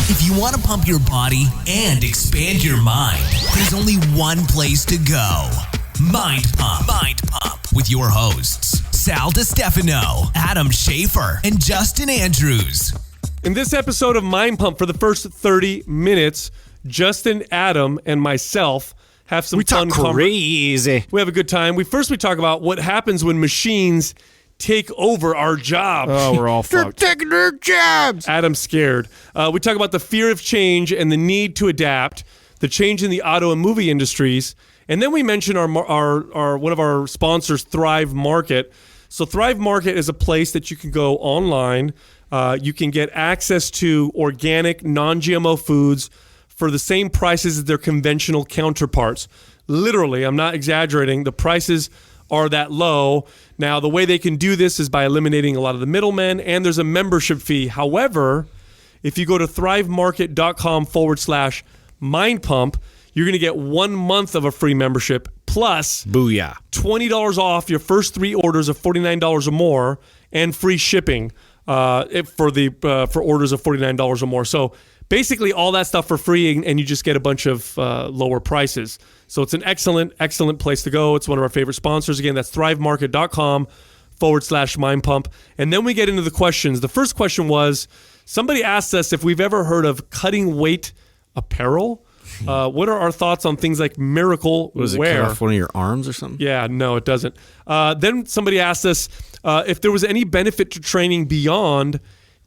If you want to pump your body and expand your mind, there's only one place to go. Mind Pump. Mind Pump. With your hosts, Sal DiStefano, Adam Schafer, and Justin Andrews. In this episode of Mind Pump, for the first 30 minutes, Justin, Adam, and myself have some fun. Crazy. We have a good time. We talk about what happens when machines take over our jobs. Oh, we're all fucked. They're taking their jobs. Adam's scared. We talk about the fear of change and the need to adapt, the change in the auto and movie industries, and then we mention our one of our sponsors, Thrive Market. So Thrive Market is a place that you can go online. You can get access to organic, non-GMO foods for the same prices as their conventional counterparts. Literally, I'm not exaggerating. The prices are that low. Now, the way they can do this is by eliminating a lot of the middlemen, and there's a membership fee. However, if you go to thrivemarket.com/mindpump, you're going to get 1 month of a free membership plus Booyah. $20 off your first 3 orders of $49 or more and free shipping for orders of $49 or more. So basically all that stuff for free, and you just get a bunch of lower prices. So it's an excellent, excellent place to go. It's one of our favorite sponsors. Again, that's thrivemarket.com/mindpump. And then we get into the questions. The first question was, somebody asked us if we've ever heard of cutting weight apparel. What are our thoughts on things like Miracle What, does it Wear? cut off one of your arms or something? Yeah, no, it doesn't. Then somebody asked us if there was any benefit to training beyond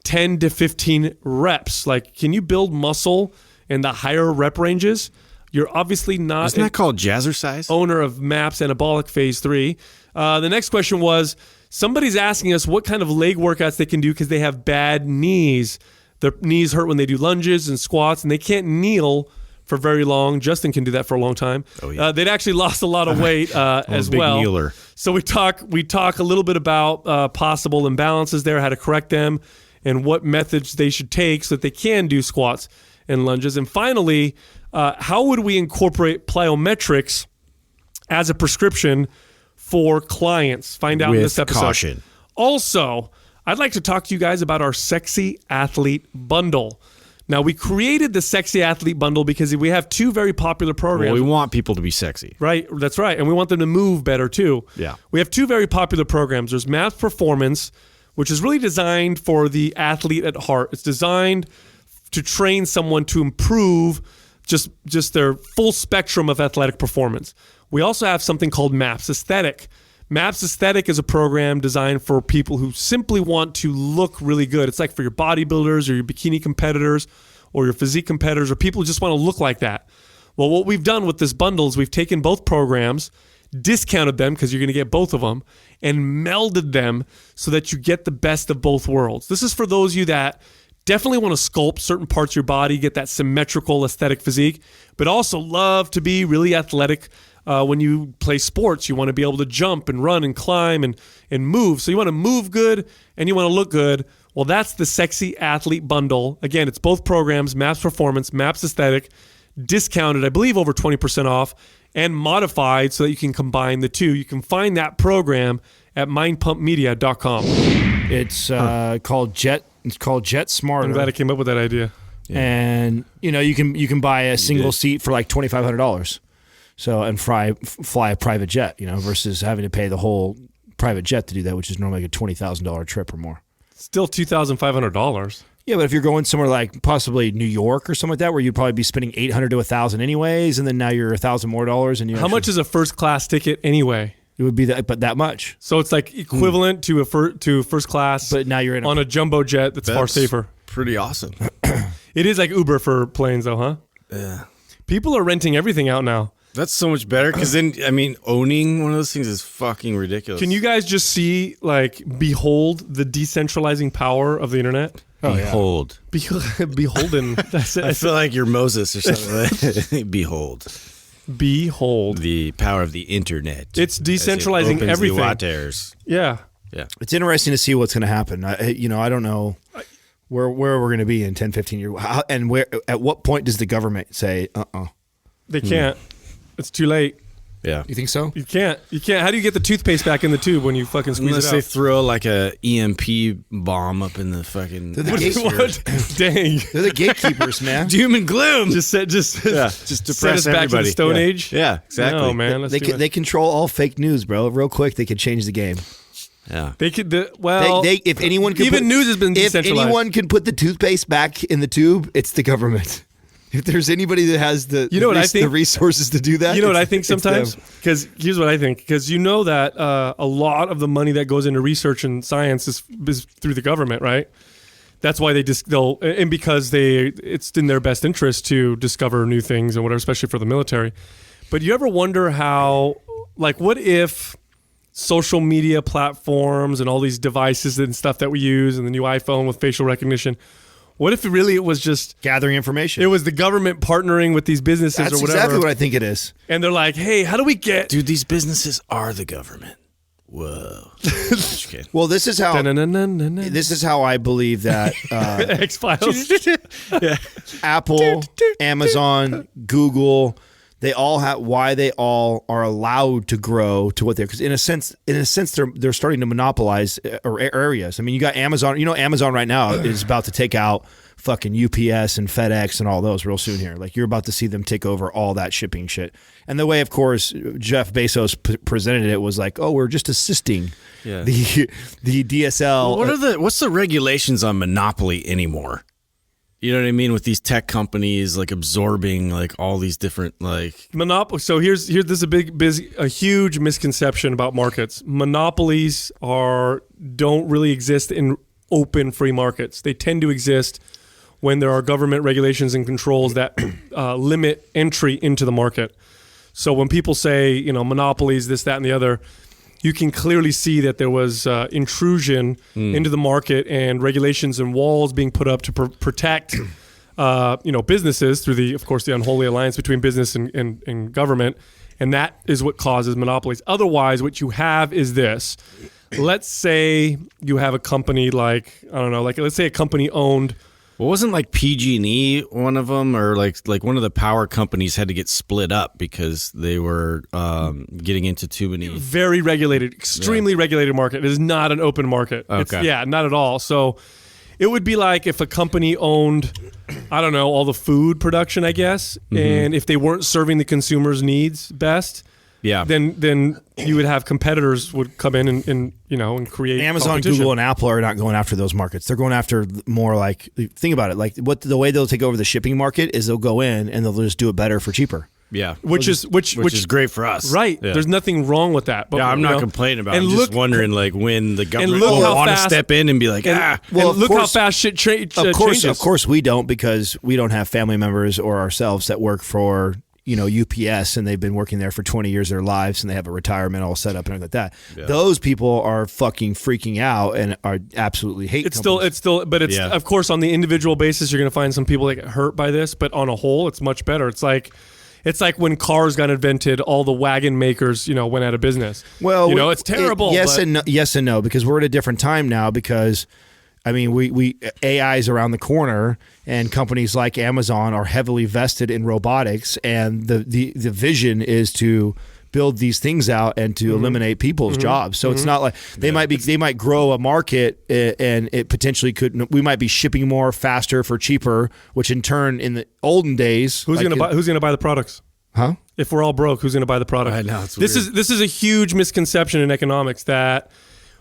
10 to 15 reps. Like, can you build muscle in the higher rep ranges? You're obviously not... Isn't that called jazzercise? ...owner of MAPS Anabolic Phase 3. The next question was, somebody's asking us what kind of leg workouts they can do because they have bad knees. Their knees hurt when they do lunges and squats, and they can't kneel for very long. Justin can do that for a long time. Oh, yeah. They'd actually lost a lot of weight as big well. kneeler. So we talk a little bit about possible imbalances there, how to correct them, and what methods they should take so that they can do squats and lunges. And finally, how would we incorporate plyometrics as a prescription for clients? Find out in this episode. Caution. Also, I'd like to talk to you guys about our Sexy Athlete Bundle. Now, we created the Sexy Athlete Bundle because we have 2 very popular programs. Well, we want people to be sexy. Right, that's right. And we want them to move better, too. Yeah. We have 2 very popular programs. There's MAPS Performance, which is really designed for the athlete at heart. It's designed to train someone to improve just their full spectrum of athletic performance. We also have something called MAPS Aesthetic. MAPS Aesthetic is a program designed for people who simply want to look really good. It's like for your bodybuilders or your bikini competitors or your physique competitors or people who just want to look like that. Well, what we've done with this bundle is we've taken both programs, discounted them because you're going to get both of them, and melded them so that you get the best of both worlds. This is for those of you that definitely want to sculpt certain parts of your body, get that symmetrical aesthetic physique, but also love to be really athletic. When you play sports, you want to be able to jump and run and climb and move. So you want to move good and you want to look good. Well, that's the Sexy Athlete Bundle. Again, it's both programs, MAPS Performance, MAPS Aesthetic, discounted, I believe, over 20% off, and modified so that you can combine the 2. You can find that program at mindpumpmedia.com. It's called Jet. It's called Jet Smarter. I'm glad I came up with that idea. Yeah. And you can buy a single seat for like $2,500. So and fly a private jet, versus having to pay the whole private jet to do that, which is normally like a $20,000 trip or more. Still $2,500. Yeah, but if you're going somewhere like possibly New York or something like that, where you'd probably be spending $800 to $1,000 anyways, and then now you're $1,000 more dollars, and how much is a first class ticket anyway? It would be that much. So it's like equivalent to first class, but now you're on a jumbo jet that's far safer. Pretty awesome. It is like Uber for planes, though, huh? Yeah. People are renting everything out now. That's so much better because then, owning one of those things is fucking ridiculous. Can you guys just see, behold the decentralizing power of the internet? Oh, behold. Yeah. Beholden. That's it. I feel like you're Moses or something. Behold. Behold. The power of the internet. It's decentralizing everything. The waters. Yeah. Yeah. It's interesting to see what's going to happen. I don't know where we're going to be in 10, 15 years. And at what point does the government say, They can't. It's too late. Yeah. You think so? You can't. How do you get the toothpaste back in the tube when you fucking squeeze Unless it they out? throw like a EMP bomb up in the fucking. What? Dang. They're the gatekeepers, man. Doom and gloom. Just Just set depress us back to everybody. the Stone Yeah. Age. Yeah, exactly. No, man. They control all fake news, bro. Real quick, they could change the game. Yeah. They could. Well, If anyone can even news has been if decentralized. anyone can put the toothpaste back in the tube, it's the government. If there's anybody that has the resources to do that, You know what I think it's sometimes? them. Because here's what I think. Because you know that a lot of the money that goes into research and science is through the government, right? That's why and because it's in their best interest to discover new things and whatever, especially for the military. But you ever wonder how, like, what if social media platforms and all these devices and stuff that we use and the new iPhone with facial recognition, what if it was just Gathering information. It was the government partnering with these businesses That's or whatever. exactly what I think it is. And they're like, hey, how do we get... Dude, these businesses are the government. Whoa. Just kidding. Well, this is how Dun-dun-dun-dun-dun. this is how I believe that X-Files. Apple, Amazon, Google, they all have why they all are allowed to grow to what they're, because in a sense they're starting to monopolize areas. I mean, you got Amazon. You know, Amazon right now is about to take out fucking UPS and FedEx and all those real soon here. Like, you're about to see them take over all that shipping shit. And the way, of course, Jeff Bezos presented it was like, oh, we're just assisting the DSL. What's the regulations on monopoly anymore? You know what I mean? With these tech companies like absorbing like all these different like Monopoly. So here's this is a huge misconception about markets. Monopolies don't really exist in open free markets. They tend to exist when there are government regulations and controls that limit entry into the market. So when people say, you know, monopolies, this, that, and the other, you can clearly see that there was intrusion into the market and regulations and walls being put up to protect, businesses through the unholy alliance between business and government. And that is what causes monopolies. Otherwise, what you have is this. Let's say you have a company let's say a company owned. Well, wasn't like PG&E one of them, or like one of the power companies had to get split up because they were getting into too many. Very regulated, extremely regulated market. It is not an open market. Okay. Not at all. So it would be like if a company owned, I don't know, all the food production, I guess, and if they weren't serving the consumers' needs best, then you would have competitors would come in and create Amazon, Google, and Apple are not going after those markets. They're going after more like, think about it, like the way they'll take over the shipping market is they'll go in and they'll just do it better for cheaper. Yeah, which is great for us, right? Yeah. There's nothing wrong with that. But, I'm not complaining about it. I'm just wondering, like, when the government look will how want to fast- step in and be like, Well, look how fast shit changes. Of course, we don't, because we don't have family members or ourselves that work for UPS, and they've been working there for 20 years of their lives, and they have a retirement all set up and everything like that. Yeah. Those people are fucking freaking out and are absolutely hate. It's still, but of course, on the individual basis, you're going to find some people that get hurt by this, but on a whole, it's much better. It's like when cars got invented, all the wagon makers, went out of business. Well, it's terrible. Yes and no, because we're at a different time now, because I mean, we AI is around the corner, and companies like Amazon are heavily vested in robotics, and the vision is to build these things out and to eliminate people's jobs. So it's not like they might grow a market, and it potentially we might be shipping more faster for cheaper, which in turn, in the olden days, who's going to buy the products? Huh? If we're all broke, who's going to buy the product? I know. This is a huge misconception in economics that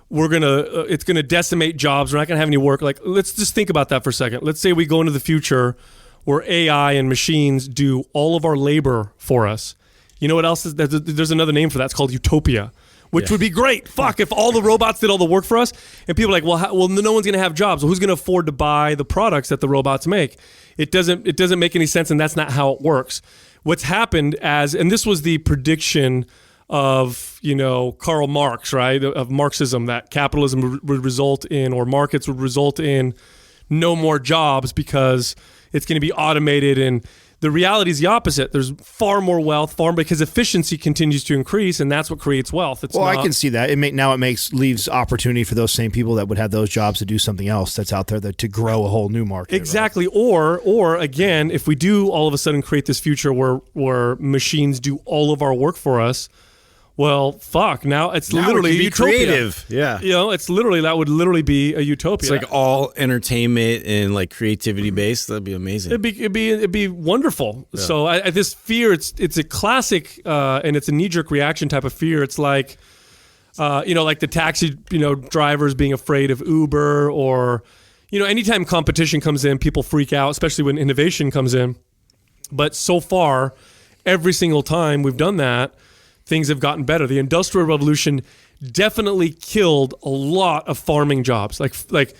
it's gonna decimate jobs. We're not gonna have any work. Like, let's just think about that for a second. Let's say we go into the future where AI and machines do all of our labor for us. You know what else? There's another name for that. It's called utopia, which would be great. Fuck, if all the robots did all the work for us, and people are like, well, no one's gonna have jobs. Well, who's gonna afford to buy the products that the robots make? It doesn't make any sense, and that's not how it works. What's happened and this was the prediction of Karl Marx, right? Of Marxism, that capitalism would result in, or markets would result in, no more jobs because it's going to be automated, and The reality is the opposite. There's far more wealth, because efficiency continues to increase, and that's what creates wealth. I can see that. It leaves opportunity for those same people that would have those jobs to do something else that's out there to grow a whole new market. Exactly. Right? Or again, if we do all of a sudden create this future where machines do all of our work for us, well, fuck. Now it's literally it utopia. Creative. Yeah. That would literally be a utopia. It's like all entertainment and like creativity based. That'd be amazing. It'd be wonderful. Yeah. So this fear, it's a classic and it's a knee-jerk reaction type of fear. It's like, like the taxi, drivers being afraid of Uber, or, anytime competition comes in, people freak out, especially when innovation comes in. But so far, every single time we've done that, things have gotten better. The Industrial Revolution definitely killed a lot of farming jobs. Like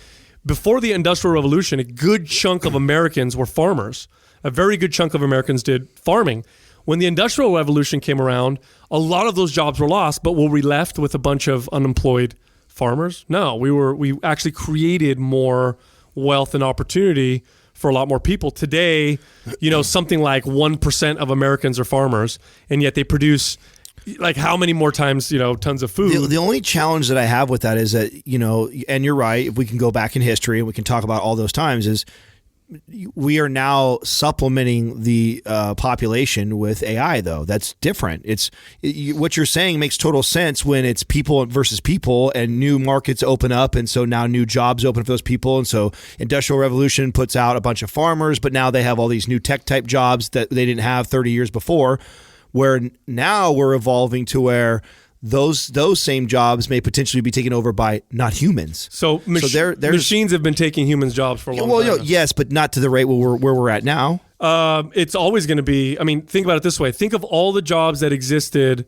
before the Industrial Revolution, a good chunk of Americans were farmers. A very good chunk of Americans did farming. When the Industrial Revolution came around, a lot of those jobs were lost, but were we left with a bunch of unemployed farmers? No, we actually created more wealth and opportunity for a lot more people. Today, something like 1% of Americans are farmers, and yet they produce like how many more times, tons of food. The only challenge that I have with that is that, and you're right, if we can go back in history and we can talk about all those times, is we are now supplementing the population with AI, though. That's different. What you're saying makes total sense when it's people versus people, and new markets open up, and so now new jobs open for those people. And so Industrial Revolution puts out a bunch of farmers, but now they have all these new tech type jobs that they didn't have 30 years before, where now we're evolving to where those same jobs may potentially be taken over by not humans. So machines have been taking humans' jobs for a long time. Yes, but not to the rate where we're at now. It's always going to be. Think about it this way. Think of all the jobs that existed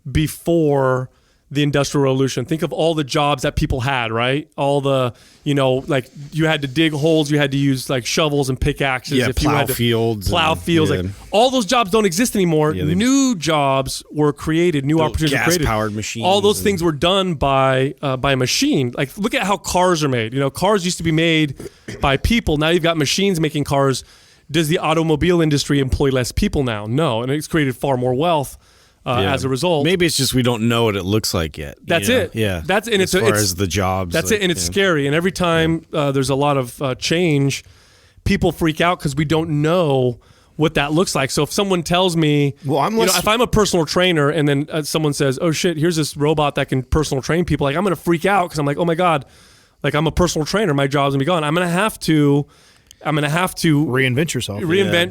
before the Industrial Revolution. Think of all the jobs that people had, right? All the, like you had to dig holes, you had to use like shovels and pickaxes. Yeah, plow fields. Like all those jobs don't exist anymore. Yeah, new jobs were created, new opportunities were created. Gas-powered machines. All those things were done by a machine. Like look at how cars are made. Cars used to be made by people. Now you've got machines making cars. Does the automobile industry employ less people now? No, and it's created far more wealth. As a result, maybe it's just we don't know what it looks like yet. That's it. Yeah, that's and as far as the jobs. That's it, and it's scary. And every time there's a lot of change, people freak out because we don't know what that looks like. So if someone tells me, if I'm a personal trainer, and then someone says, "Oh shit, here's this robot that can personal train people," like I'm gonna freak out because I'm like, "Oh my god, like I'm a personal trainer, my job's gonna be gone." I'm gonna have to reinvent yourself,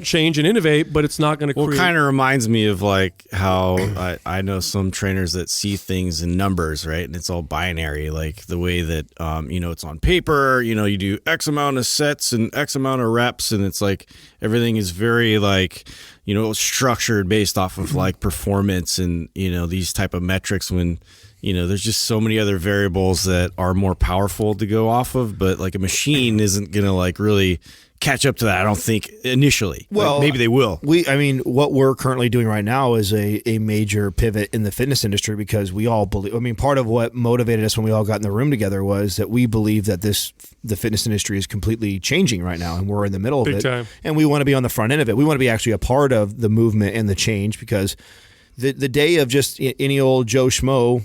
change, and innovate, but it's not going to create. Well, it kind of reminds me of like how I know some trainers that see things in numbers, right? And it's all binary, like the way that, it's on paper, you do X amount of sets and X amount of reps, and it's like everything is very like, structured based off of like performance and, these type of metrics when, there's just so many other variables that are more powerful to go off of, but like a machine isn't going to like really catch up to that, I don't think, initially. Well, like maybe they will. What we're currently doing right now is a major pivot in the fitness industry because we all believe, part of what motivated us when we all got in the room together was that we believe that the fitness industry is completely changing right now, and we're in the middle of it. Big time. And we want to be on the front end of it. We want to be actually a part of the movement and the change, because the day of just any old Joe Schmo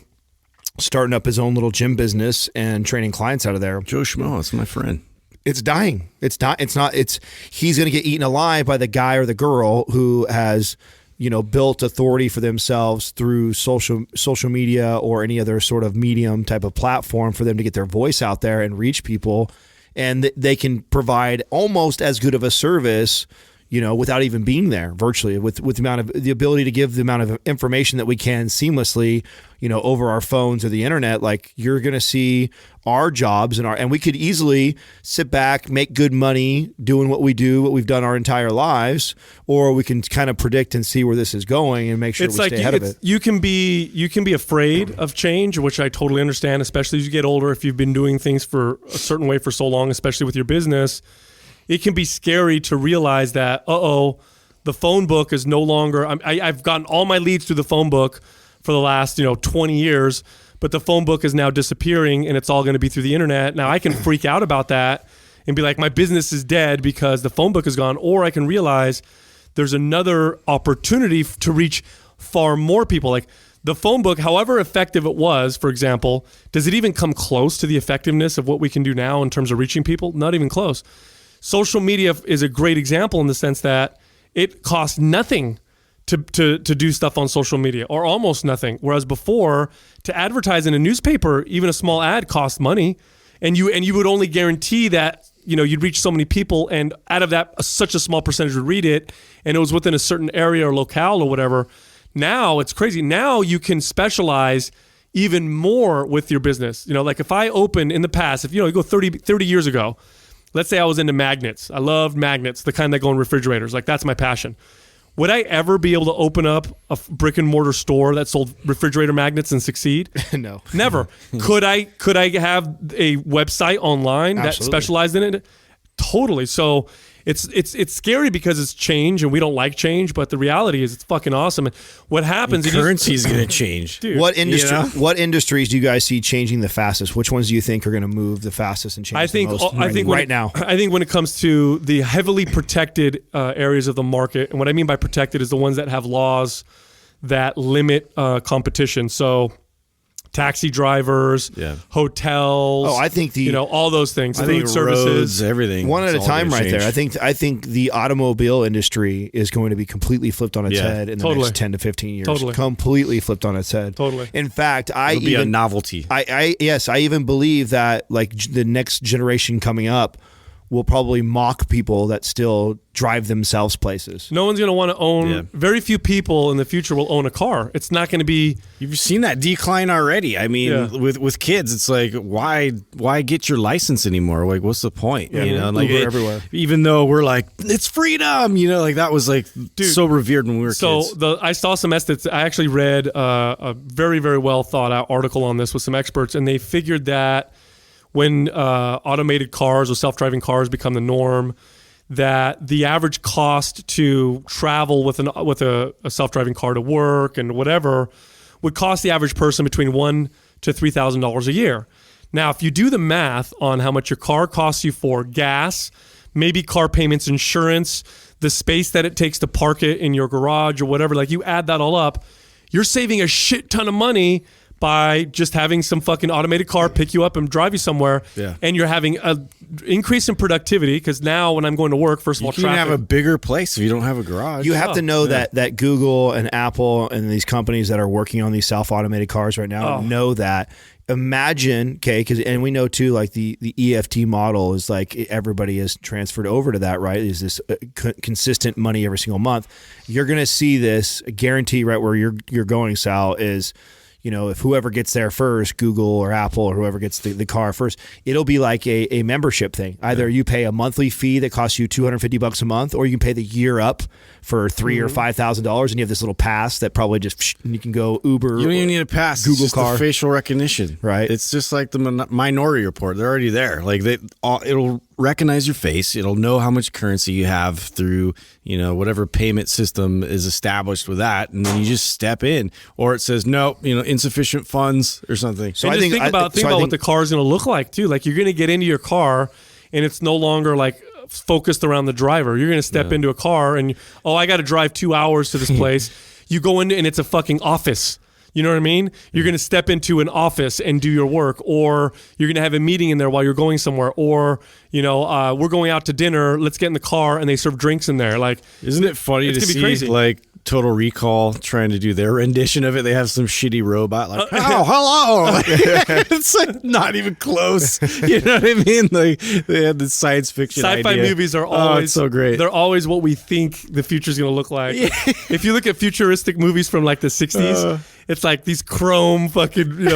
starting up his own little gym business and training clients out of there. Joe Schmo, that's my friend. It's dying. He's going to get eaten alive by the guy or the girl who has, built authority for themselves through social media or any other sort of medium type of platform for them to get their voice out there and reach people. And they can provide almost as good of a service, without even being there virtually, with the ability to give the amount of information that we can seamlessly, over our phones or the internet. Like, you're going to see our jobs and we could easily sit back, make good money doing what we've done our entire lives, or we can kind of predict and see where this is going and make sure we stay ahead of it. You can be afraid of change, which I totally understand, especially as you get older. If you've been doing things for a certain way for so long, especially with your business, it can be scary to realize that, the phone book is no longer, I've gotten all my leads through the phone book for the last, 20 years, but the phone book is now disappearing and it's all going to be through the internet. Now I can freak out about that and be like, my business is dead because the phone book is gone. Or I can realize there's another opportunity to reach far more people. Like the phone book, however effective it was, for example, does it even come close to the effectiveness of what we can do now in terms of reaching people? Not even close. Social media is a great example in the sense that it costs nothing to do stuff on social media, or almost nothing. Whereas before, to advertise in a newspaper, even a small ad cost money, and you would only guarantee that you'd reach so many people, and out of that, such a small percentage would read it, and it was within a certain area or locale or whatever. Now it's crazy. Now you can specialize even more with your business. Like if I open in the past, if you go 30 years ago, let's say I was into magnets. I loved magnets, the kind that go in refrigerators. Like that's my passion. Would I ever be able to open up a brick and mortar store that sold refrigerator magnets and succeed? No. Never. Could I have a website online that specialized in it? Totally. So it's scary because it's change and we don't like change, but the reality is it's fucking awesome. And what happens is currency is going to change. Dude, what industries do you guys see changing the fastest? Which ones do you think are going to move the fastest and change the most right now? I think when it comes to the heavily protected areas of the market, and what I mean by protected is the ones that have laws that limit competition. So taxi drivers, hotels. Oh, I think all those things, food services, roads, everything. One at a time, right there. I think the automobile industry is going to be completely flipped on its head in the next 10 to 15 years. Totally. Completely flipped on its head. Totally. In fact, It'll be a novelty. I even believe that like the next generation coming up will probably mock people that still drive themselves places. No one's going to want to own. Very few people in the future will own a car. It's not going to be. You've seen that decline already. I mean, with kids, it's like why get your license anymore? Like, what's the point? Like Uber everywhere. Even though we're like, it's freedom. Like that was like so revered when we were kids. So I saw some estimates. I actually read a very, very well thought out article on this with some experts, and they figured that when automated cars or self-driving cars become the norm, that the average cost to travel with a self-driving car to work and whatever would cost the average person between $1,000 to $3,000 a year. Now, if you do the math on how much your car costs you for gas, maybe car payments, insurance, the space that it takes to park it in your garage or whatever, like you add that all up, you're saving a shit ton of money by just having some fucking automated car pick you up and drive you somewhere. Yeah. And you're having an increase in productivity because now when I'm going to work, first of all, you can have a bigger place if you don't have a garage. You have to know that Google and Apple and these companies that are working on these self-automated cars right now know that. Imagine, and we know too, like the EFT model is like everybody is transferred over to that, right? Is this consistent money every single month? You're going to see this, guarantee right where you're going, Sal, is if whoever gets there first, Google or Apple or whoever gets the car first, it'll be like a membership thing. Either you pay a monthly fee that costs you $250 a month, or you can pay the year up for $3,000 or $5,000, and you have this little pass that probably just you can go Uber. You don't even need a pass. Google it's just car, the facial recognition, right? It's just like the Minority Report. They're already there. Like it'll recognize your face. It'll know how much currency you have through whatever payment system is established with that, and then you just step in. Or it says no, insufficient funds or something. So I think about what the car is going to look like too. Like you're going to get into your car, and it's no longer like focused around the driver. You're going to step into a car, and I got to drive 2 hours to this place. You go in, and it's a fucking office. You know what I mean? You're going to step into an office and do your work, or you're going to have a meeting in there while you're going somewhere, or we're going out to dinner. Let's get in the car, and they serve drinks in there. Like, isn't it funny to see crazy. Like Total Recall trying to do their rendition of it? They have some shitty robot like, hello. It's like not even close. You know what I mean? Like they had the science fiction. Sci-fi movies are always so great. They're always what we think the future is going to look like. Yeah. If you look at futuristic movies from like the 60s. It's like these chrome fucking,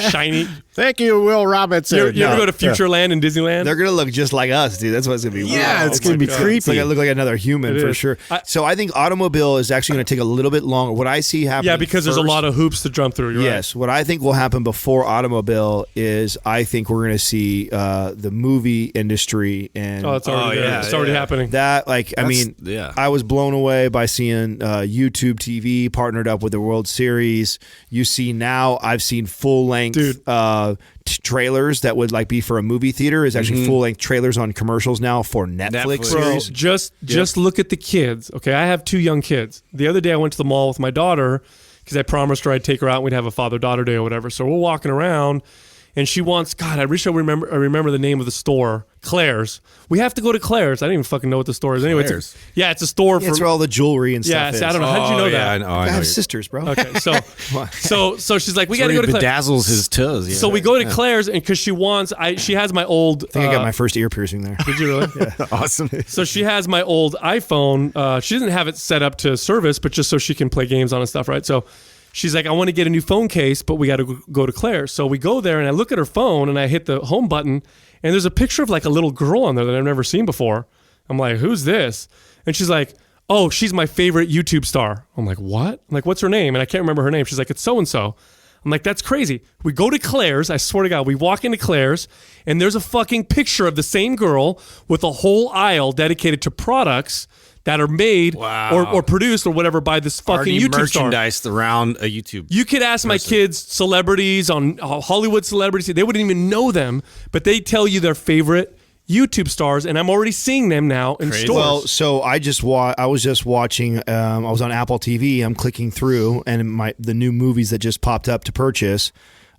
shiny. Thank you, Will Robinson. You ever go to Futureland in Disneyland? They're going to look just like us, dude. That's what it's going to be. Yeah, it's going to be creepy. It's like I look like another human for sure. So I think automobile is actually going to take a little bit longer. What I see happening because there's a lot of hoops to jump through. Yes. Right. What I think will happen before automobile is I think we're going to see the movie industry and it's already it's already happening. That I was blown away by seeing YouTube TV partnered up with the World Series. You see now I've seen full length trailers that would like be for a movie theater is actually full length trailers on commercials now for Netflix series. Bro, just look at the kids. Okay, I have 2 young kids. The other day I went to the mall with my daughter because I promised her I'd take her out and we'd have a father-daughter day or whatever. So we're walking around and she wants, God, I wish I remember the name of the store. Claire's. We have to go to Claire's. I don't even fucking know what the store is. Anyway, it's a store for... It's where all the jewelry and stuff is. I don't know. How'd you know that? I have sisters, bro. Okay, so she's like, we got to go to Claire's. Bedazzles his toes. Yeah. So we go to Claire's, and because she has my old... I think I got my first ear piercing there. Did you really? Yeah. Awesome. So she has my old iPhone. She doesn't have it set up to service, but just so she can play games on and stuff, right? So she's like, I want to get a new phone case, but we got to go to Claire's. So we go there, and I look at her phone, and I hit the home button, and there's a picture of like a little girl on there that I've never seen before. I'm like, who's this? And she's like, oh, she's my favorite YouTube star. I'm like, what? I'm like, what's her name? And I can't remember her name. She's like, it's so-and-so. I'm like, that's crazy. We go to Claire's. I swear to God, we walk into Claire's, and there's a fucking picture of the same girl with a whole aisle dedicated to products that are made or produced or whatever by this fucking YouTube star. Merchandised around a YouTube. You could ask my kids celebrities on Hollywood celebrities. They wouldn't even know them, but they tell you their favorite YouTube stars, and I'm already seeing them now in stores. Well, so I was just watching. I was on Apple TV. I'm clicking through, and the new movies that just popped up to purchase.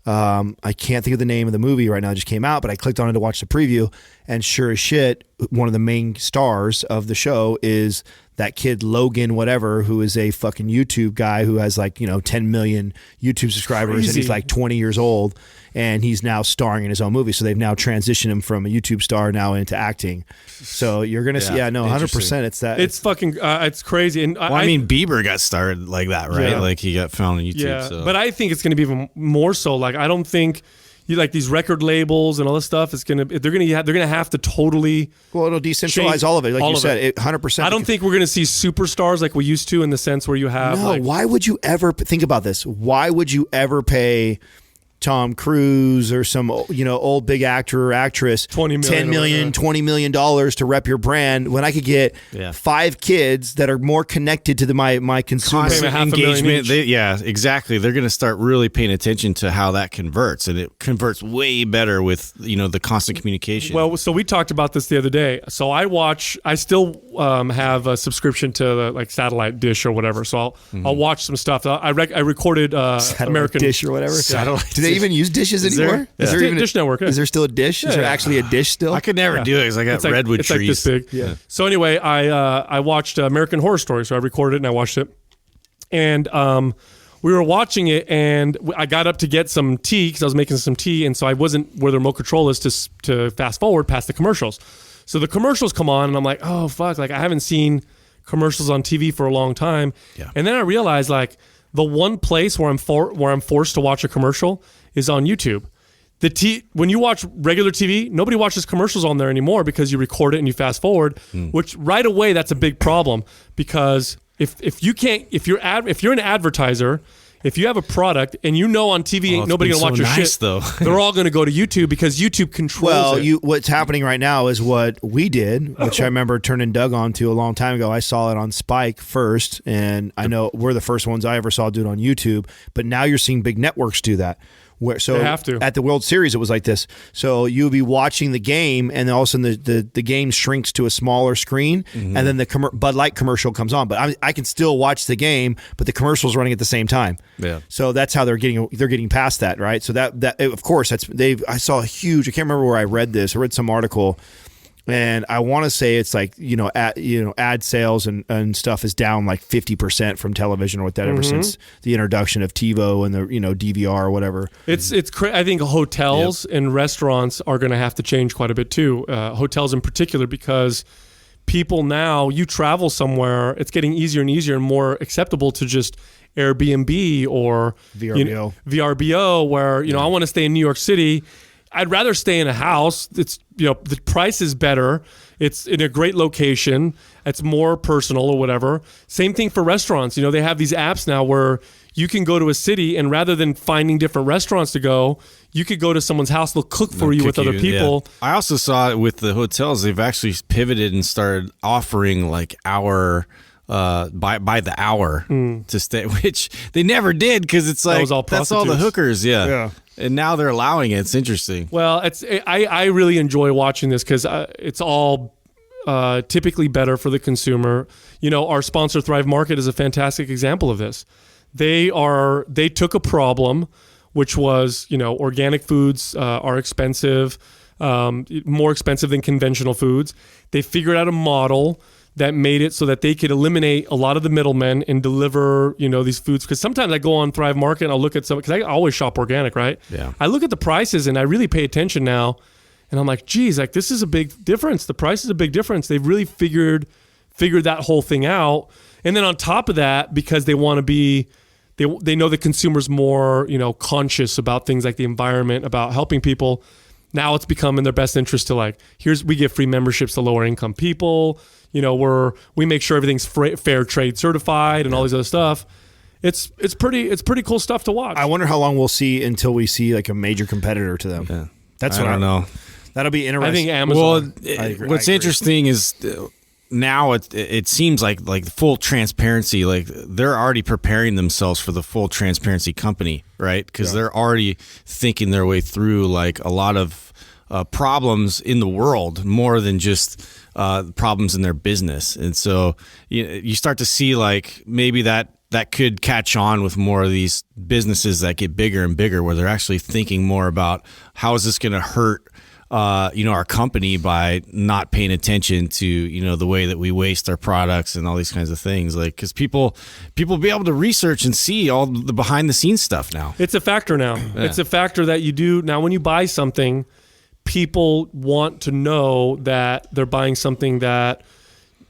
I can't think of the name of the movie right now. It just came out, but I clicked on it to watch the preview, and sure as shit, one of the main stars of the show is that kid Logan whatever, who is a fucking YouTube guy who has 10 million YouTube subscribers. Crazy. And he's like 20 years old, and he's now starring in his own movie. So they've now transitioned him from a YouTube star now into acting. So you're gonna see, 100%. It's that. It's fucking, it's crazy. And I mean, Bieber got started like that, right? Yeah. Like he got found on YouTube. Yeah, so. but I think it's gonna be even more so. Like I don't think. You like these record labels and all this stuff. They're gonna have to totally. Well, it'll decentralize all of it, like you said, 100%. I don't think we're gonna see superstars like we used to in the sense where you have. No, why would you ever think about this? Why would you ever pay Tom Cruise or some old big actor or actress $10 million, $20 million to rep your brand when I could get 5 kids that are more connected to my consumer engagement? Exactly. They're going to start really paying attention to how that converts, and it converts way better with the constant communication. Well, so we talked about this the other day. So I still have a subscription to like satellite dish or whatever. So I'll watch some stuff. I recorded American Dish or whatever. Satellite. Do they even use dishes anymore? Is there even Dish Network? Is there still a dish? Is there actually a dish still? I could never do it because I got redwood trees. It's like this big. Yeah. So anyway, I watched American Horror Story. So I recorded it and I watched it. And we were watching it, and I got up to get some tea because I was making some tea, and so I wasn't where the remote control is to fast forward past the commercials. So the commercials come on, and I'm like, oh fuck! Like I haven't seen commercials on TV for a long time. Yeah. And then I realized like the one place where I'm forced to watch a commercial is on YouTube. When you watch regular TV, nobody watches commercials on there anymore because you record it and you fast forward, which right away that's a big problem because if you're an advertiser, if you have a product and on TV ain't nobody gonna watch your shit, though. They're all gonna go to YouTube because YouTube controls it. What's happening right now is what we did, which I remember turning Doug on to a long time ago. I saw it on Spike first, and I know we're the first ones I ever saw do it on YouTube. But now you're seeing big networks do that. They have to. At the World Series, it was like this. So you'll be watching the game, and then all of a sudden the game shrinks to a smaller screen, and then the Bud Light commercial comes on. But I can still watch the game, but the commercial's running at the same time. Yeah. So that's how they're getting past that, right? So that of course I saw a huge. I can't remember where I read this. I read some article. And I want to say it's like ad sales and stuff is down like 50% from television or what that ever since the introduction of TiVo and the DVR or whatever. I think hotels and restaurants are going to have to change quite a bit too. Hotels in particular, because people now, you travel somewhere, it's getting easier and easier and more acceptable to just Airbnb or VRBO, where I want to stay in New York City. I'd rather stay in a house. It's the price is better. It's in a great location. It's more personal or whatever. Same thing for restaurants. They have these apps now where you can go to a city, and rather than finding different restaurants to go, you could go to someone's house. They'll cook for you with other people. Yeah. I also saw it with the hotels. They've actually pivoted and started offering like hour by the hour to stay, which they never did because it's like that's all the hookers, yeah. And now they're allowing it. It's interesting. Well, I really enjoy watching this because it's all typically better for the consumer. Our sponsor Thrive Market is a fantastic example of this. They took a problem, which was organic foods are expensive, more expensive than conventional foods. They figured out a model that made it so that they could eliminate a lot of the middlemen and deliver, these foods. Because sometimes I go on Thrive Market and I'll look at some, because I always shop organic, right? Yeah. I look at the prices and I really pay attention now, and I'm like, geez, like this is a big difference. The price is a big difference. They've really figured that whole thing out. And then on top of that, because they want to be, they know the consumer's more, conscious about things like the environment, about helping people. Now it's become in their best interest to we give free memberships to lower income people. We make sure everything's fair trade certified and all these other stuff. It's pretty cool stuff to watch. I wonder how long we'll see until we see like a major competitor to them. Yeah. That's what I don't know. That'll be interesting. I think Amazon. Well, what's interesting is now it seems like full transparency. Like they're already preparing themselves for the full transparency company, right? Because they're already thinking their way through like a lot of problems in the world, more than just problems in their business. And so you start to see like maybe that could catch on with more of these businesses that get bigger and bigger, where they're actually thinking more about how is this going to hurt our company by not paying attention to the way that we waste our products and all these kinds of things. Like, because people be able to research and see all the behind the scenes stuff now. It's a factor now. Yeah. It's a factor that you do now when you buy something. People want to know that they're buying something that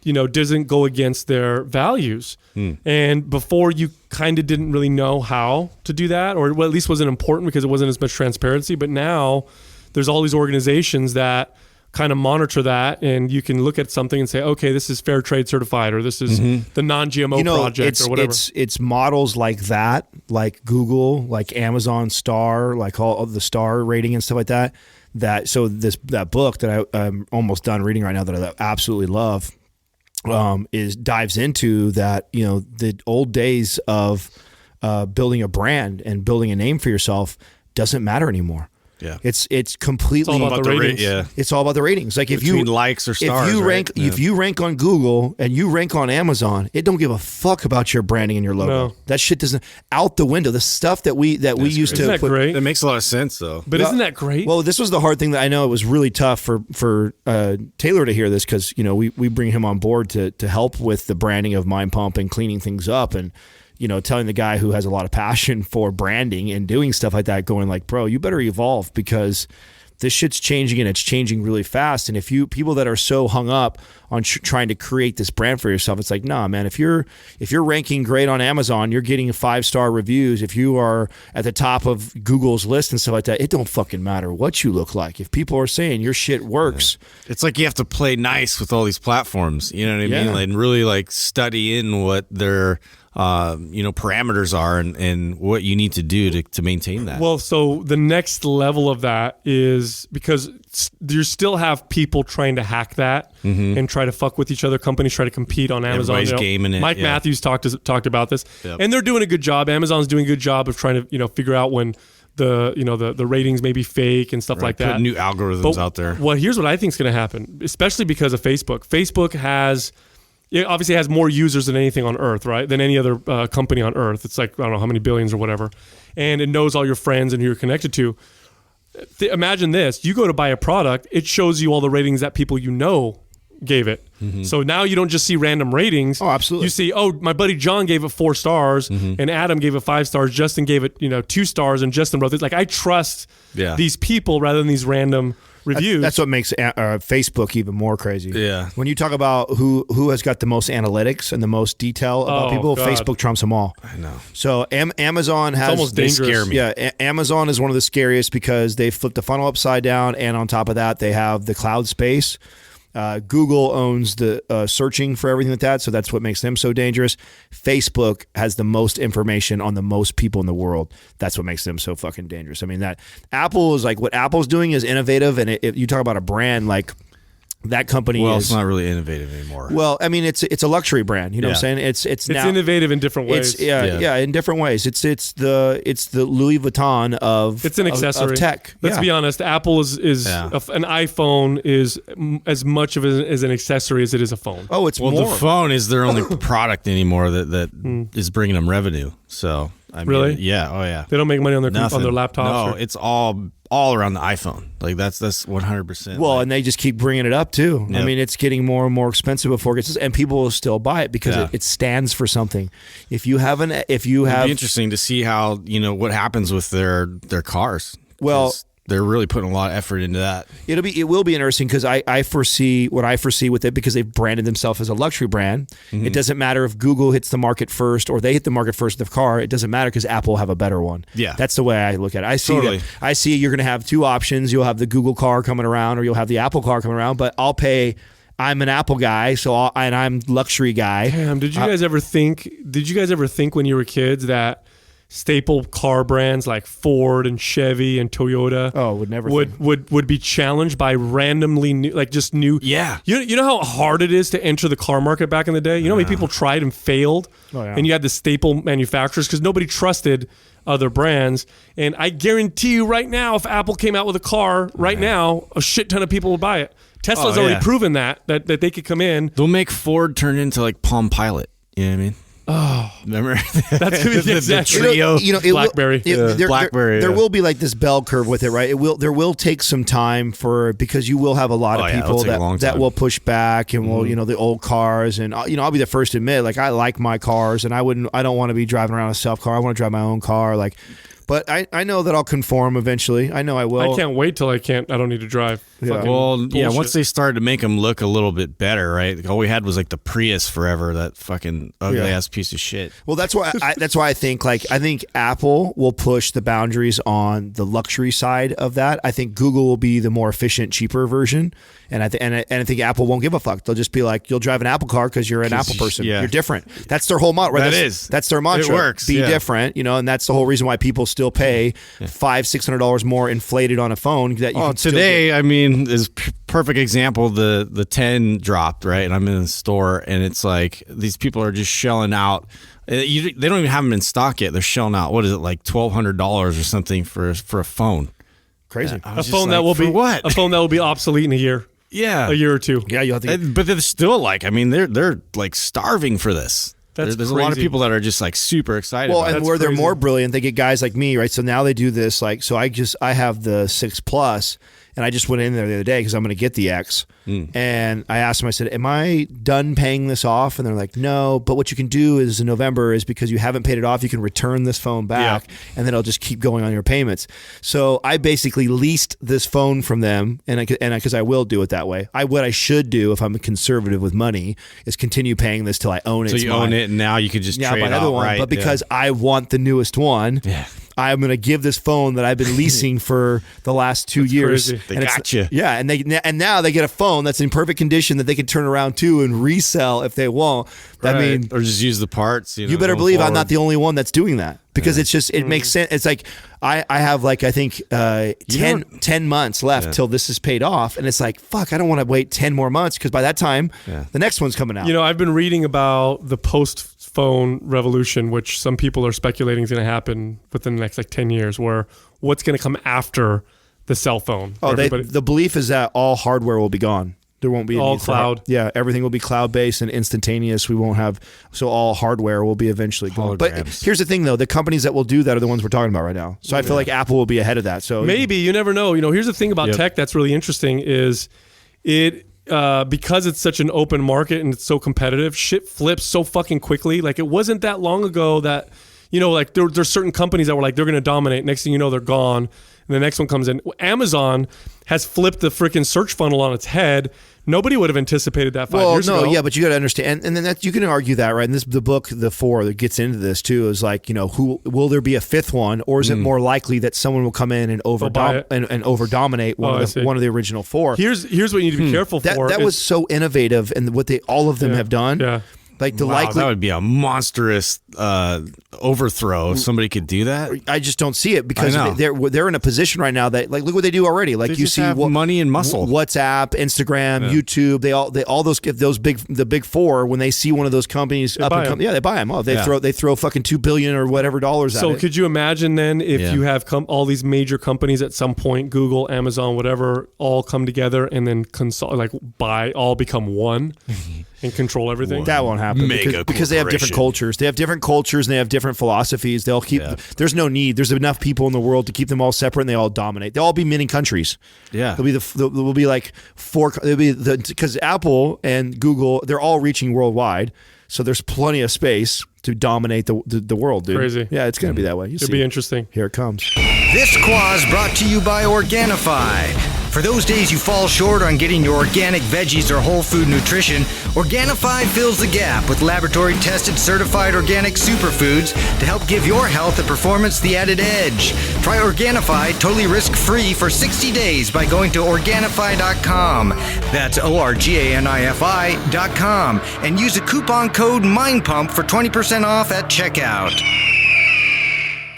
doesn't go against their values. And before, you kind of didn't really know how to do that, or at least wasn't important because it wasn't as much transparency. But now there's all these organizations that kind of monitor that, and you can look at something and say, okay, this is fair trade certified, or this is the non-GMO project, or whatever. It's models like that, like Google, like Amazon Star, like all the star rating and stuff like that. That book that I'm almost done reading right now that I absolutely love dives into that, the old days of building a brand and building a name for yourself doesn't matter anymore. Yeah, it's completely all about the ratings. It's all about the ratings. Like between if you likes or stars, if you rank on Google and you rank on Amazon, it don't give a fuck about your branding and your logo. No. That shit doesn't out the window. The stuff that we used to put. Great? That makes a lot of sense though. But isn't that great? Well, this was the hard thing that I know it was really tough for Taylor to hear this, because we bring him on board to help with the branding of Mind Pump and cleaning things up, and telling the guy who has a lot of passion for branding and doing stuff like that, going like, bro, you better evolve, because this shit's changing and it's changing really fast. And if people that are so hung up on trying to create this brand for yourself, it's like, nah, man, if you're ranking great on Amazon, you're getting 5-star reviews. If you are at the top of Google's list and stuff like that, it don't fucking matter what you look like. If people are saying your shit works, it's like you have to play nice with all these platforms. You know what I mean? Like, and really like study in what their parameters are and what you need to do to maintain that. Well, so the next level of that is, because you still have people trying to hack that and try to fuck with each other. Companies try to compete on Amazon. Everybody's gaming it. Mike Matthews talked about this, and they're doing a good job. Amazon's doing a good job of trying to figure out when the ratings may be fake and stuff like that. Put new algorithms out there. Well, here's what I think is going to happen, especially because of Facebook. Facebook obviously has more users than anything on Earth, right? Than any other company on Earth. It's like, I don't know how many billions or whatever. And it knows all your friends and who you're connected to. Imagine this. You go to buy a product, it shows you all the ratings that people gave it. So now you don't just see random ratings. Oh, absolutely. You see, my buddy John gave it 4 stars, and Adam gave it 5 stars. Justin gave it 2 stars, and Justin wrote this. Like, I trust these people rather than these random reviews. That's what makes Facebook even more crazy. Yeah. When you talk about who has got the most analytics and the most detail about people, God. Facebook trumps them all. I know. So Amazon has... It's almost dangerous. They scare me. Yeah, Amazon is one of the scariest because they flipped the funnel upside down, and on top of that, they have the cloud space. Google owns the searching for everything like that, so that's what makes them so dangerous. Facebook has the most information on the most people in the world. That's what makes them so fucking dangerous. I mean, that Apple is like, what Apple's doing is innovative, and you talk about a brand like That company Well, is it's not really innovative anymore. well. I mean, it's a luxury brand. You know what I'm saying? It's now, innovative in different ways. It's in different ways. It's the Louis Vuitton of It's an accessory of tech. Let's be honest. Apple is an iPhone is as much of as an accessory as it is a phone. Oh, it's well, more. the phone is their only product anymore that is bringing them revenue. So I mean, Really? yeah. Oh yeah. They don't make money on their laptops. No, it's all around the iPhone. Like that's 100%. Well, and they just keep bringing it up too. Yep. I mean, it's getting more and more expensive before it gets, and people will still buy it because it stands for something. If you have, it'd be interesting to see how what happens with their cars. Well, they're really putting a lot of effort into that. It will be interesting because I foresee with it because they've branded themselves as a luxury brand. It doesn't matter if Google hits the market first or they hit the market first with the car. It doesn't matter because Apple will have a better one. Yeah, that's the way I look at it. I see you're going to have two options. You'll have the Google car coming around or you'll have the Apple car coming around. But I'll pay. I'm an Apple guy, and I'm luxury guy. Damn, did you guys ever think when you were kids that staple car brands like Ford and Chevy and Toyota would be challenged by randomly new, like just new. Yeah. You know how hard it is to enter the car market back in the day? You know how many people tried and failed? Oh, yeah. And you had the staple manufacturers because nobody trusted other brands. And I guarantee you right now, if Apple came out with a car right now, a shit ton of people would buy it. Tesla's already proven that they could come in. They'll make Ford turn into like Palm Pilot. You know what I mean? Oh, remember that's gonna be the trio. BlackBerry. BlackBerry. There will be like this bell curve with it, right? There will take some time because you will have a lot of people that will push back and will the old cars and I'll be the first to admit like I like my cars and I don't want to be driving around a self car. I want to drive my own car like. But I know that I'll conform eventually. I know I will. I can't wait till I don't need to drive. Yeah. Once they started to make them look a little bit better, right? Like, all we had was like the Prius forever, that fucking ugly ass piece of shit. Well, that's why I think Apple will push the boundaries on the luxury side of that. I think Google will be the more efficient, cheaper version, and I think Apple won't give a fuck. They'll just be like, you'll drive an Apple car because you're an Apple person. Yeah. You're different. That's their whole motto. Right? That's their mantra. It works. Be different, and that's the whole reason why people still pay $500-$600 more inflated on a phone that you can today I mean is perfect example. The 10 dropped, right, and I'm in the store and it's like these people are just shelling out. They don't even have them in stock yet. They're shelling out, what is it, like $1,200 or something for a phone. Crazy. A phone that will be obsolete in a year. Yeah, a year or two. Yeah, you'll have to. But they're still like, I mean, they're like starving for this. There's a lot of people that are just like super excited. Well, and where they're more brilliant, they get guys like me, right? So now they do this like, so I have the 6 Plus, and I just went in there the other day because I'm going to get the X, and I asked them, I said, "Am I done paying this off?" And they're like, "No, but what you can do is in November is because you haven't paid it off, you can return this phone back, and then it'll just keep going on your payments." So I basically leased this phone from them, and because I will do it that way. What I should do if I'm a conservative with money is continue paying this till I own it. So you own it, and now you could just trade buy another one. Right? But because I want the newest one. Yeah. I'm going to give this phone that I've been leasing for the last 2 years. Crazy. They got you. Yeah, and now they get a phone that's in perfect condition that they can turn around to and resell if they want. Right. I mean, or just use the parts. You better believe I'm not the only one that's doing that because it's just it makes sense. It's like I have like I think 10 months left till this is paid off, and it's like fuck, I don't want to wait 10 more months because by that time the next one's coming out. I've been reading about the post-phone revolution, which some people are speculating is going to happen within the next like 10 years, where what's going to come after the cell phone. Oh, the belief is that all hardware will be gone. There won't be all cloud. Yeah, everything will be cloud-based and instantaneous. We won't have, so all hardware will be eventually gone. But here's the thing, though. The companies that will do that are the ones we're talking about right now. So I feel like Apple will be ahead of that. So maybe, you never know. Here's the thing about tech that's really interesting is it because it's such an open market and it's so competitive, shit flips so fucking quickly. Like it wasn't that long ago that, like there's certain companies that were like, they're going to dominate. Next thing you know, they're gone. And the next one comes in. Amazon has flipped the freaking search funnel on its head. Nobody would have anticipated that 5 years ago. Yeah, but you got to understand, and then you can argue that, right? And the book, The Four, that gets into this too, is like, who will there be a fifth one, or is it more likely that someone will come in and over dominate one of the original four? Here's what you need to be careful for. That was so innovative, and what all of them have done. Yeah. Like the Wow, that would be a monstrous overthrow if somebody could do that. I just don't see it because I know. they're in a position right now that, like, look what they do already. Like, They you just see have money and muscle. WhatsApp, Instagram, YouTube. They all the big four, when they see one of those companies up and come, they buy them. Oh, they throw fucking $2 billion or whatever dollars at it. So could you imagine then if you have all these major companies at some point, Google, Amazon, whatever, all come together and then all become one and control everything? That won't happen because they have different cultures. They have different cultures and they have different philosophies. They'll keep. There's no need. There's enough people in the world to keep them all separate, and they all dominate. They'll all be mini countries. Yeah, there'll be like four. Because Apple and Google, they're all reaching worldwide, so there's plenty of space to dominate the world, dude. Crazy. Yeah, it's gonna be that way. It'll be interesting. Here it comes. This Quaz brought to you by Organifi. For those days you fall short on getting your organic veggies or whole food nutrition, Organifi fills the gap with laboratory-tested certified organic superfoods to help give your health and performance the added edge. Try Organifi totally risk-free for 60 days by going to Organifi.com. That's ORGANIFI.com. And use the coupon code MINDPUMP for 20% off at checkout.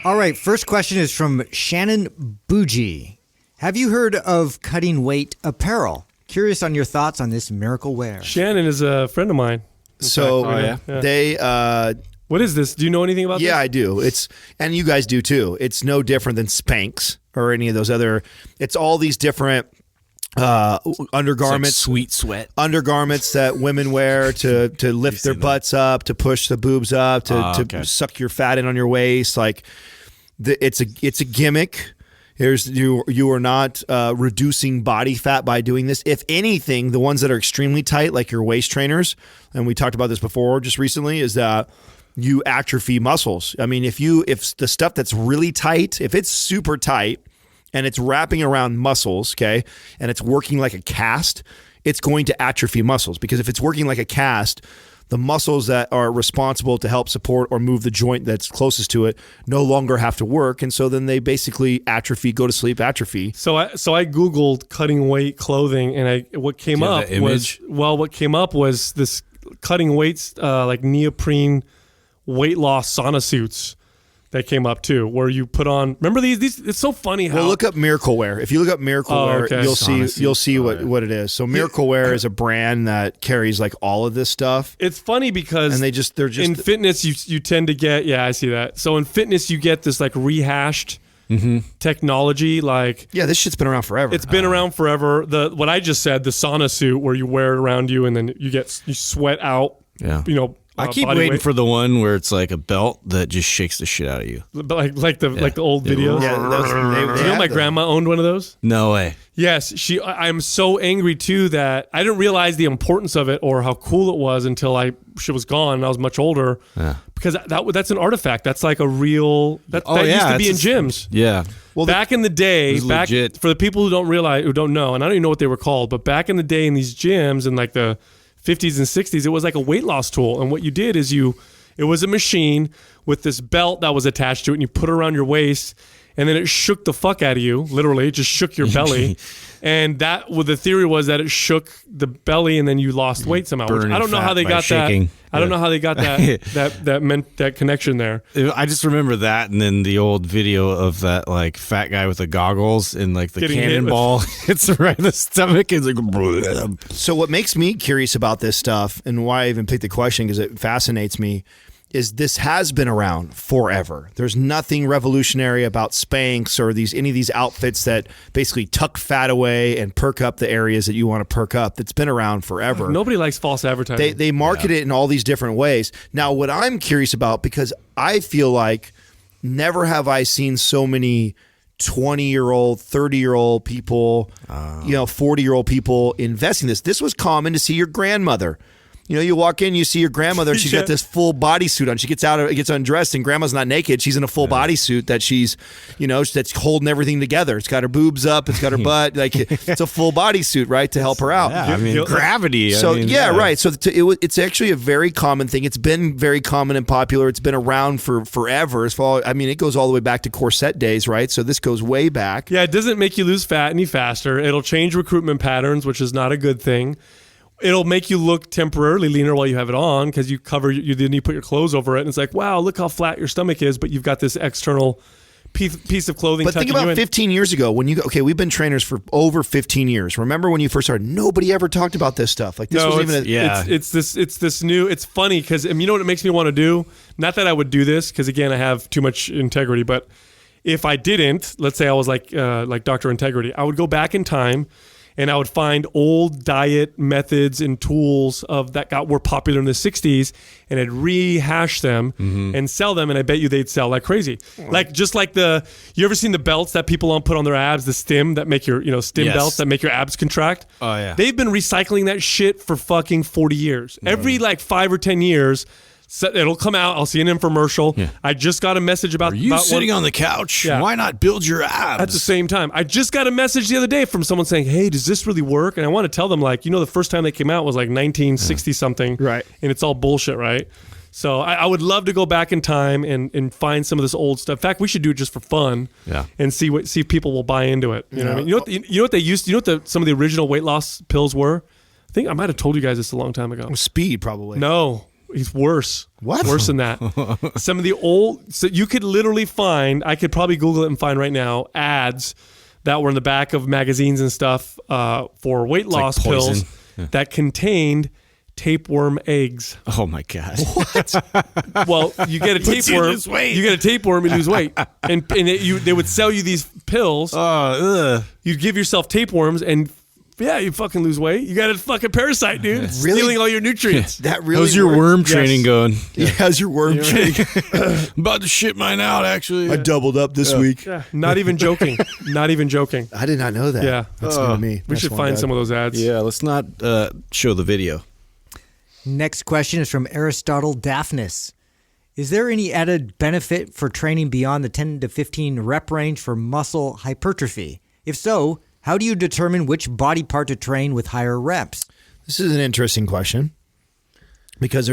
All right, first question is from Shannon Bougie. Have you heard of cutting weight apparel? Curious on your thoughts on this miracle wear. Shannon is a friend of mine. They what is this? Do you know anything about this? Yeah, I do. And you guys do too. It's no different than Spanx or any of those other. It's all these different undergarments, sweet sweat undergarments that women wear to lift their butts up, to push the boobs up, to suck your fat in on your waist. Like it's a gimmick. You are not reducing body fat by doing this. If anything, the ones that are extremely tight, like your waist trainers, and we talked about this before just recently, is that you atrophy muscles. I mean, if the stuff that's really tight, if it's super tight and it's wrapping around muscles, okay, and it's working like a cast, it's going to atrophy muscles, because if it's working like a cast, the muscles that are responsible to help support or move the joint that's closest to it no longer have to work, and so then they basically atrophy, go to sleep, atrophy. So I Googled cutting weight clothing, and what came up was this cutting weights like neoprene weight loss sauna suits that came up too, where you put on. Remember these? It's so funny how. Well, look up Miracle Wear. If you look up Miracle Wear, you'll see what it is. So Miracle Wear is a brand that carries like all of this stuff. It's funny because they're just in fitness you tend to get I see that. So in fitness you get this like rehashed technology, like this shit's been around forever. It's been around forever. What I just said, the sauna suit where you wear it around you and then you sweat out. Yeah. I keep waiting for the one where it's like a belt that just shakes the shit out of you. Like the old videos. Yeah, you know my grandma owned one of those? No way. Yes, I'm so angry too that I didn't realize the importance of it or how cool it was until she was gone and I was much older. Yeah. Because that's an artifact. That's like a real that used to be in gyms. Yeah. Well, back in the day, for the people who don't know, and I don't even know what they were called, but back in the day in these gyms in like the 50s and 60s, it was like a weight loss tool. And what you did is it was a machine with this belt that was attached to it, and you put it around your waist, and then it shook the fuck out of you. Literally, it just shook your belly. And the theory was that it shook the belly, and then you lost weight somehow. Which I don't know how they got that. I don't know how they got that connection there. I just remember that, and then the old video of that like fat guy with the goggles and like the cannonball hits right in the stomach. And it's like. So what makes me curious about this stuff, and why I even picked the question because it fascinates me, is this has been around forever. There's nothing revolutionary about Spanx or any of these outfits that basically tuck fat away and perk up the areas that you want to perk up. That's been around forever. Nobody likes false advertising. They market it in all these different ways. Now, what I'm curious about, because I feel like never have I seen so many 20-year-old, 30-year-old people, 40-year-old people investing this. This was common to see your grandmother. You walk in, you see your grandmother, and she's got this full bodysuit on. She gets undressed, and grandma's not naked. She's in a full bodysuit that she's, that's holding everything together. It's got her boobs up, it's got her butt, like it's a full bodysuit, right, to help her out. Yeah, I mean, gravity. So right. So it's actually a very common thing. It's been very common and popular. It's been around for forever. It goes all the way back to corset days, right? So this goes way back. Yeah, it doesn't make you lose fat any faster. It'll change recruitment patterns, which is not a good thing. it'll make you look temporarily leaner while you have it on because you cover then you put your clothes over it and it's like, wow, look how flat your stomach is, but you've got this external piece of clothing. But think about 15 years ago when we've been trainers for over 15 years. Remember when you first started? Nobody ever talked about this stuff. Like this it's this new. It's funny because you know what it makes me want to do. Not that I would do this because again I have too much integrity, but if I didn't, let's say I was like Dr. Integrity, I would go back in time. And I would find old diet methods and tools that were popular in the 60s, and I'd rehash them and sell them, and I bet you they'd sell like crazy. Like you ever seen the belts that people put on their abs, the stim that make your stim belts that make your abs contract? Oh yeah. They've been recycling that shit for fucking 40 years. Every 5 or 10 years. So it'll come out. I'll see an infomercial. Yeah. I just got a message about. Are you sitting on the couch? Yeah. Why not build your abs? At the same time, I just got a message the other day from someone saying, "Hey, does this really work?" And I want to tell them, the first time they came out was like 1960 something, right? And it's all bullshit, right? So I would love to go back in time and find some of this old stuff. In fact, we should do it just for fun, and see if people will buy into it. You know what I mean? You know what they used? You know what some of the original weight loss pills were? I think I might have told you guys this a long time ago. Speed, probably. No. He's worse. What? Worse than that. Some of the old, so you could literally find, I could probably Google it and find right now, ads that were in the back of magazines and stuff for weight loss pills that contained tapeworm eggs. Oh my God. What? Well, you get a tapeworm. You get a tapeworm and lose weight. And they would sell you these pills. You'd give yourself tapeworms and you fucking lose weight. You got a fucking parasite, dude. It's stealing all your nutrients. That really How's your worm training going? Yeah, how's your worm training? I'm about to shit mine out, actually. I doubled up this week. Yeah. Not even joking. Not even joking. I did not know that. Yeah. That's new to me. We should find some of those ads. Yeah, let's not show the video. Next question is from Aristotle Daphnis. Is there any added benefit for training beyond the 10 to 15 rep range for muscle hypertrophy? If so, how do you determine which body part to train with higher reps? This is an interesting question because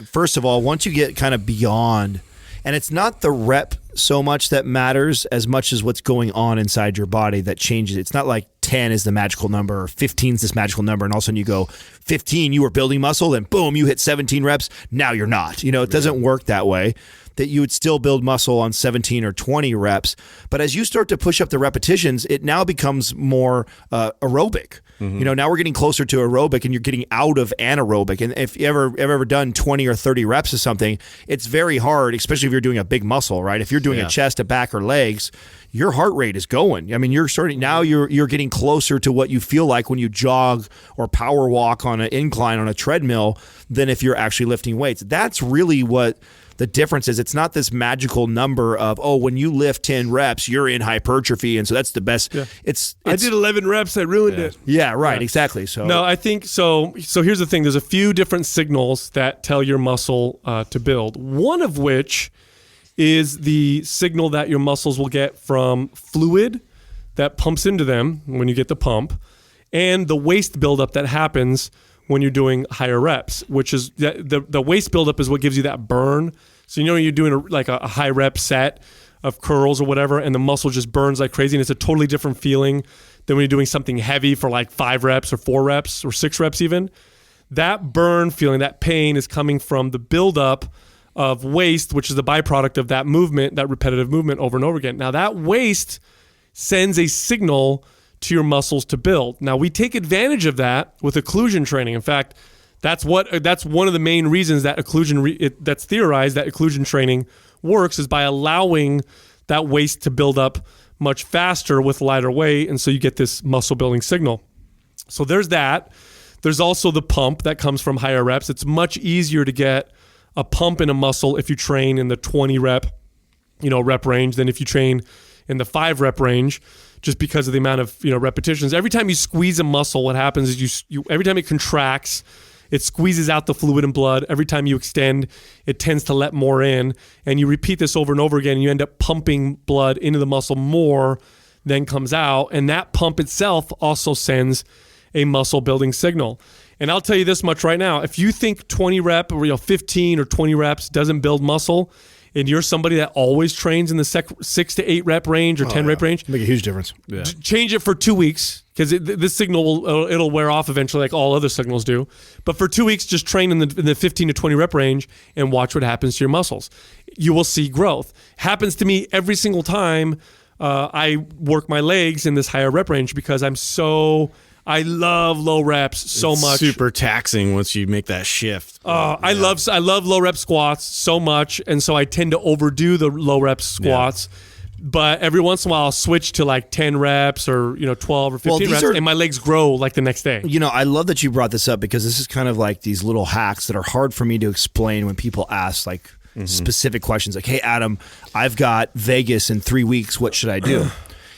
first of all, once you get kind of beyond, and it's not the rep so much that matters as much as what's going on inside your body that changes. It's not like 10 is the magical number or 15 is this magical number and all of a sudden you go 15, you were building muscle, then boom, you hit 17 reps, now you're not. It doesn't work that way. That you would still build muscle on 17 or 20 reps. But as you start to push up the repetitions, it now becomes more aerobic. Now we're getting closer to aerobic and you're getting out of anaerobic. And if you ever done 20 or 30 reps of something, it's very hard, especially if you're doing a big muscle, right? If you're doing a chest, a back, or legs, your heart rate is going. I mean, you're getting closer to what you feel like when you jog or power walk on an incline on a treadmill than if you're actually lifting weights. That's really what the difference is. It's not this magical number of, when you lift 10 reps, you're in hypertrophy, and so that's the best. Yeah. I did 11 reps, I ruined it. Yeah, right, exactly. So no, I think so. So here's the thing: there's a few different signals that tell your muscle to build. One of which is the signal that your muscles will get from fluid that pumps into them when you get the pump, and the waste buildup that happens when you're doing higher reps, which is the waste buildup is what gives you that burn. So you're doing a high rep set of curls or whatever, and the muscle just burns like crazy, and it's a totally different feeling than when you're doing something heavy for like 5 reps or 4 reps or 6 reps even. That burn feeling, that pain is coming from the buildup of waste, which is the byproduct of that movement, that repetitive movement over and over again. Now that waste sends a signal to your muscles to build. Now we take advantage of that with occlusion training. In fact, that's one of the main reasons that that's theorized that occlusion training works, is by allowing that waste to build up much faster with lighter weight, and so you get this muscle building signal. So there's that. There's also the pump that comes from higher reps. It's much easier to get a pump in a muscle if you train in the 20 rep range than if you train in the 5 rep range, just because of the amount of repetitions. Every time you squeeze a muscle, what happens is you every time it contracts, it squeezes out the fluid and blood. Every time you extend, it tends to let more in, and you repeat this over and over again, and you end up pumping blood into the muscle more than comes out, and that pump itself also sends a muscle building signal. And I'll tell you this much right now: if you think 20 rep or 15 or 20 reps doesn't build muscle, and you're somebody that always trains in the 6 to 8 rep range or 10 rep range, make a huge difference. Yeah. Change it for 2 weeks. because this signal it'll wear off eventually, like all other signals do. But for 2 weeks, just train in the 15 to 20 rep range and watch what happens to your muscles. You will see growth. Happens to me every single time I work my legs in this higher rep range because I love low reps so It's much. super taxing once you make that shift. I love low rep squats so much, and so I tend to overdo the low rep squats. But every once in a while, I'll switch to like 10 reps or 12 or 15 reps, and my legs grow like the next day. I love that you brought this up because this is kind of like these little hacks that are hard for me to explain when people ask like specific questions like, hey, Adam, I've got Vegas in 3 weeks. What should I do?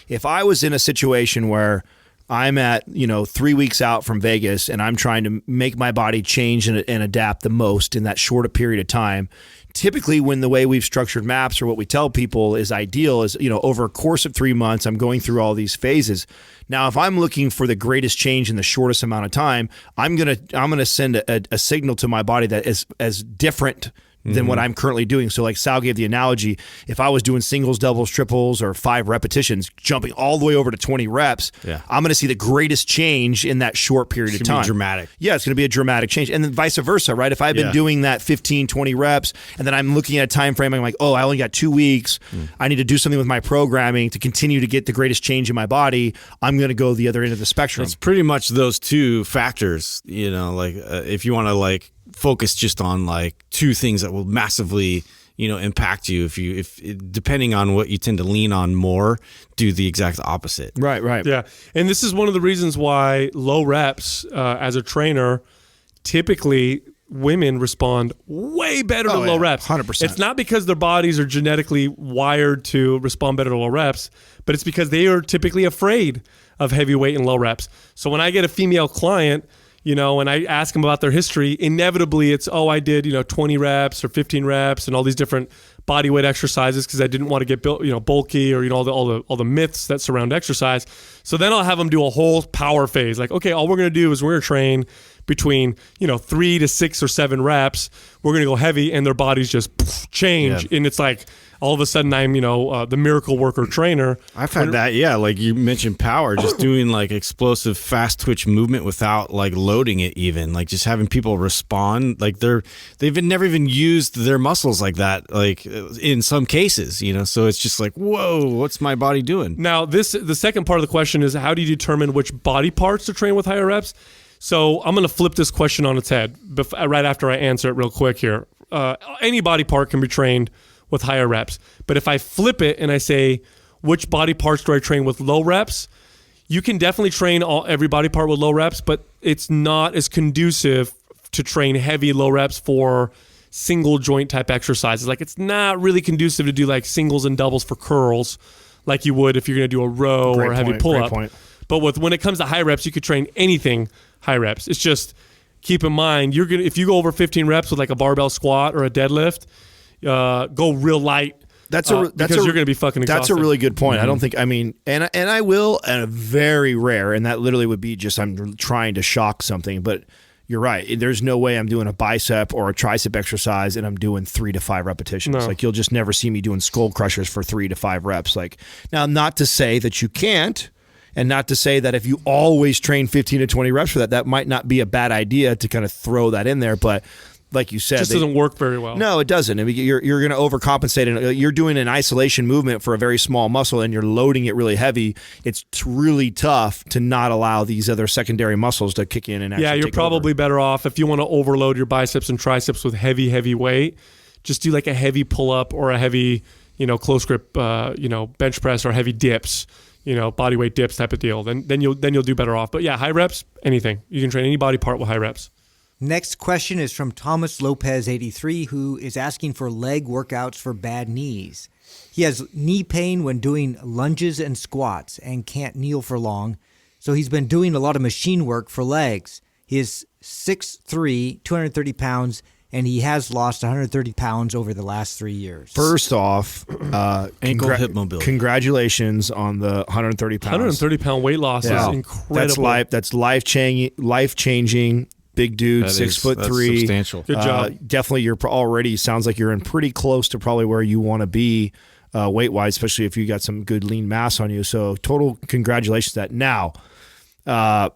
If I was in a situation where I'm at 3 weeks out from Vegas and I'm trying to make my body change and adapt the most in that shorter period of time, typically when the way we've structured MAPS or what we tell people is ideal is, over a course of 3 months, I'm going through all these phases. Now, if I'm looking for the greatest change in the shortest amount of time, I'm gonna send a signal to my body that is as different than what I'm currently doing. So like Sal gave the analogy, if I was doing singles, doubles, triples, or 5 repetitions, jumping all the way over to 20 reps, I'm going to see the greatest change in that short period of time. Be dramatic. Yeah, it's going to be a dramatic change. And then vice versa, right? If I've been doing that 15, 20 reps, and then I'm looking at a time frame, I'm like, oh, I only got 2 weeks. I need to do something with my programming to continue to get the greatest change in my body. I'm going to go the other end of the spectrum. It's pretty much those two factors, if you want to focus just on like 2 things that will massively impact you, if depending on what you tend to lean on more, do the exact opposite. Right. Yeah, and this is one of the reasons why low reps as a trainer, typically women respond way better to low reps. 100%. It's not because their bodies are genetically wired to respond better to low reps, but it's because they are typically afraid of heavy weight and low reps. So when I get a female client, and I ask them about their history, inevitably it's, I did, 20 reps or 15 reps and all these different body weight exercises because I didn't want to get bulky or, all the myths that surround exercise. So then I'll have them do a whole power phase. Like, okay, all we're going to do is we're going to train between, 3 to 6 or 7 reps. We're going to go heavy and their bodies just change. Yeah. And it's like, all of a sudden I'm, the miracle worker trainer. I've had that, like you mentioned power, just doing like explosive fast twitch movement without like loading it even, like just having people respond like they've never even used their muscles like that, like in some cases, so it's just like, whoa, what's my body doing? Now the second part of the question is how do you determine which body parts to train with higher reps? So I'm going to flip this question on its head right after I answer it real quick here. Any body part can be trained with higher reps. But if I flip it and I say, which body parts do I train with low reps? You can definitely train every body part with low reps, but it's not as conducive to train heavy low reps for single joint type exercises. Like it's not really conducive to do like singles and doubles for curls like you would if you're going to do a row or a heavy pull-up. But when it comes to high reps, you could train anything high reps. It's just keep in mind, if you go over 15 reps with like a barbell squat or a deadlift, go real light because you're going to be fucking exhausted. That's a really good point. I don't think, and I will, and very rare, and that literally would be just I'm trying to shock something, but you're right. There's no way I'm doing a bicep or a tricep exercise and I'm doing 3 to 5 repetitions. No. Like you'll just never see me doing skull crushers for 3 to 5 reps. Like now, not to say that you can't, and not to say that if you always train 15 to 20 reps for that might not be a bad idea to kind of throw that in there, but like you said, it just doesn't work very well. No, it doesn't. I mean, you're going to overcompensate, and you're doing an isolation movement for a very small muscle, and you're loading it really heavy. It's really tough to not allow these other secondary muscles to kick in and actually you're take probably over. better off if you want to overload your biceps and triceps with heavy weight. Just do like a heavy pull up or a heavy, close grip, bench press or heavy dips. Body weight dips type of deal. Then you'll do better off. But yeah, high reps, anything. You can train any body part with high reps. Next question is from Thomas Lopez 83, who is asking for leg workouts for bad knees. He has knee pain when doing lunges and squats and can't kneel for long, so he's been doing a lot of machine work for legs. He is 6'3", 230 pounds, and he has lost 130 pounds over the last 3 years. First off, ankle hip mobility. Congratulations on the 130 pounds. 130 pound weight loss is incredible. That's life changing. Big dude, 6'3", substantial. Good job. Definitely, you're already sounds like you're in pretty close to probably where you want to be weight wise, especially if you got some good lean mass on you. So, total congratulations. To that now, Bad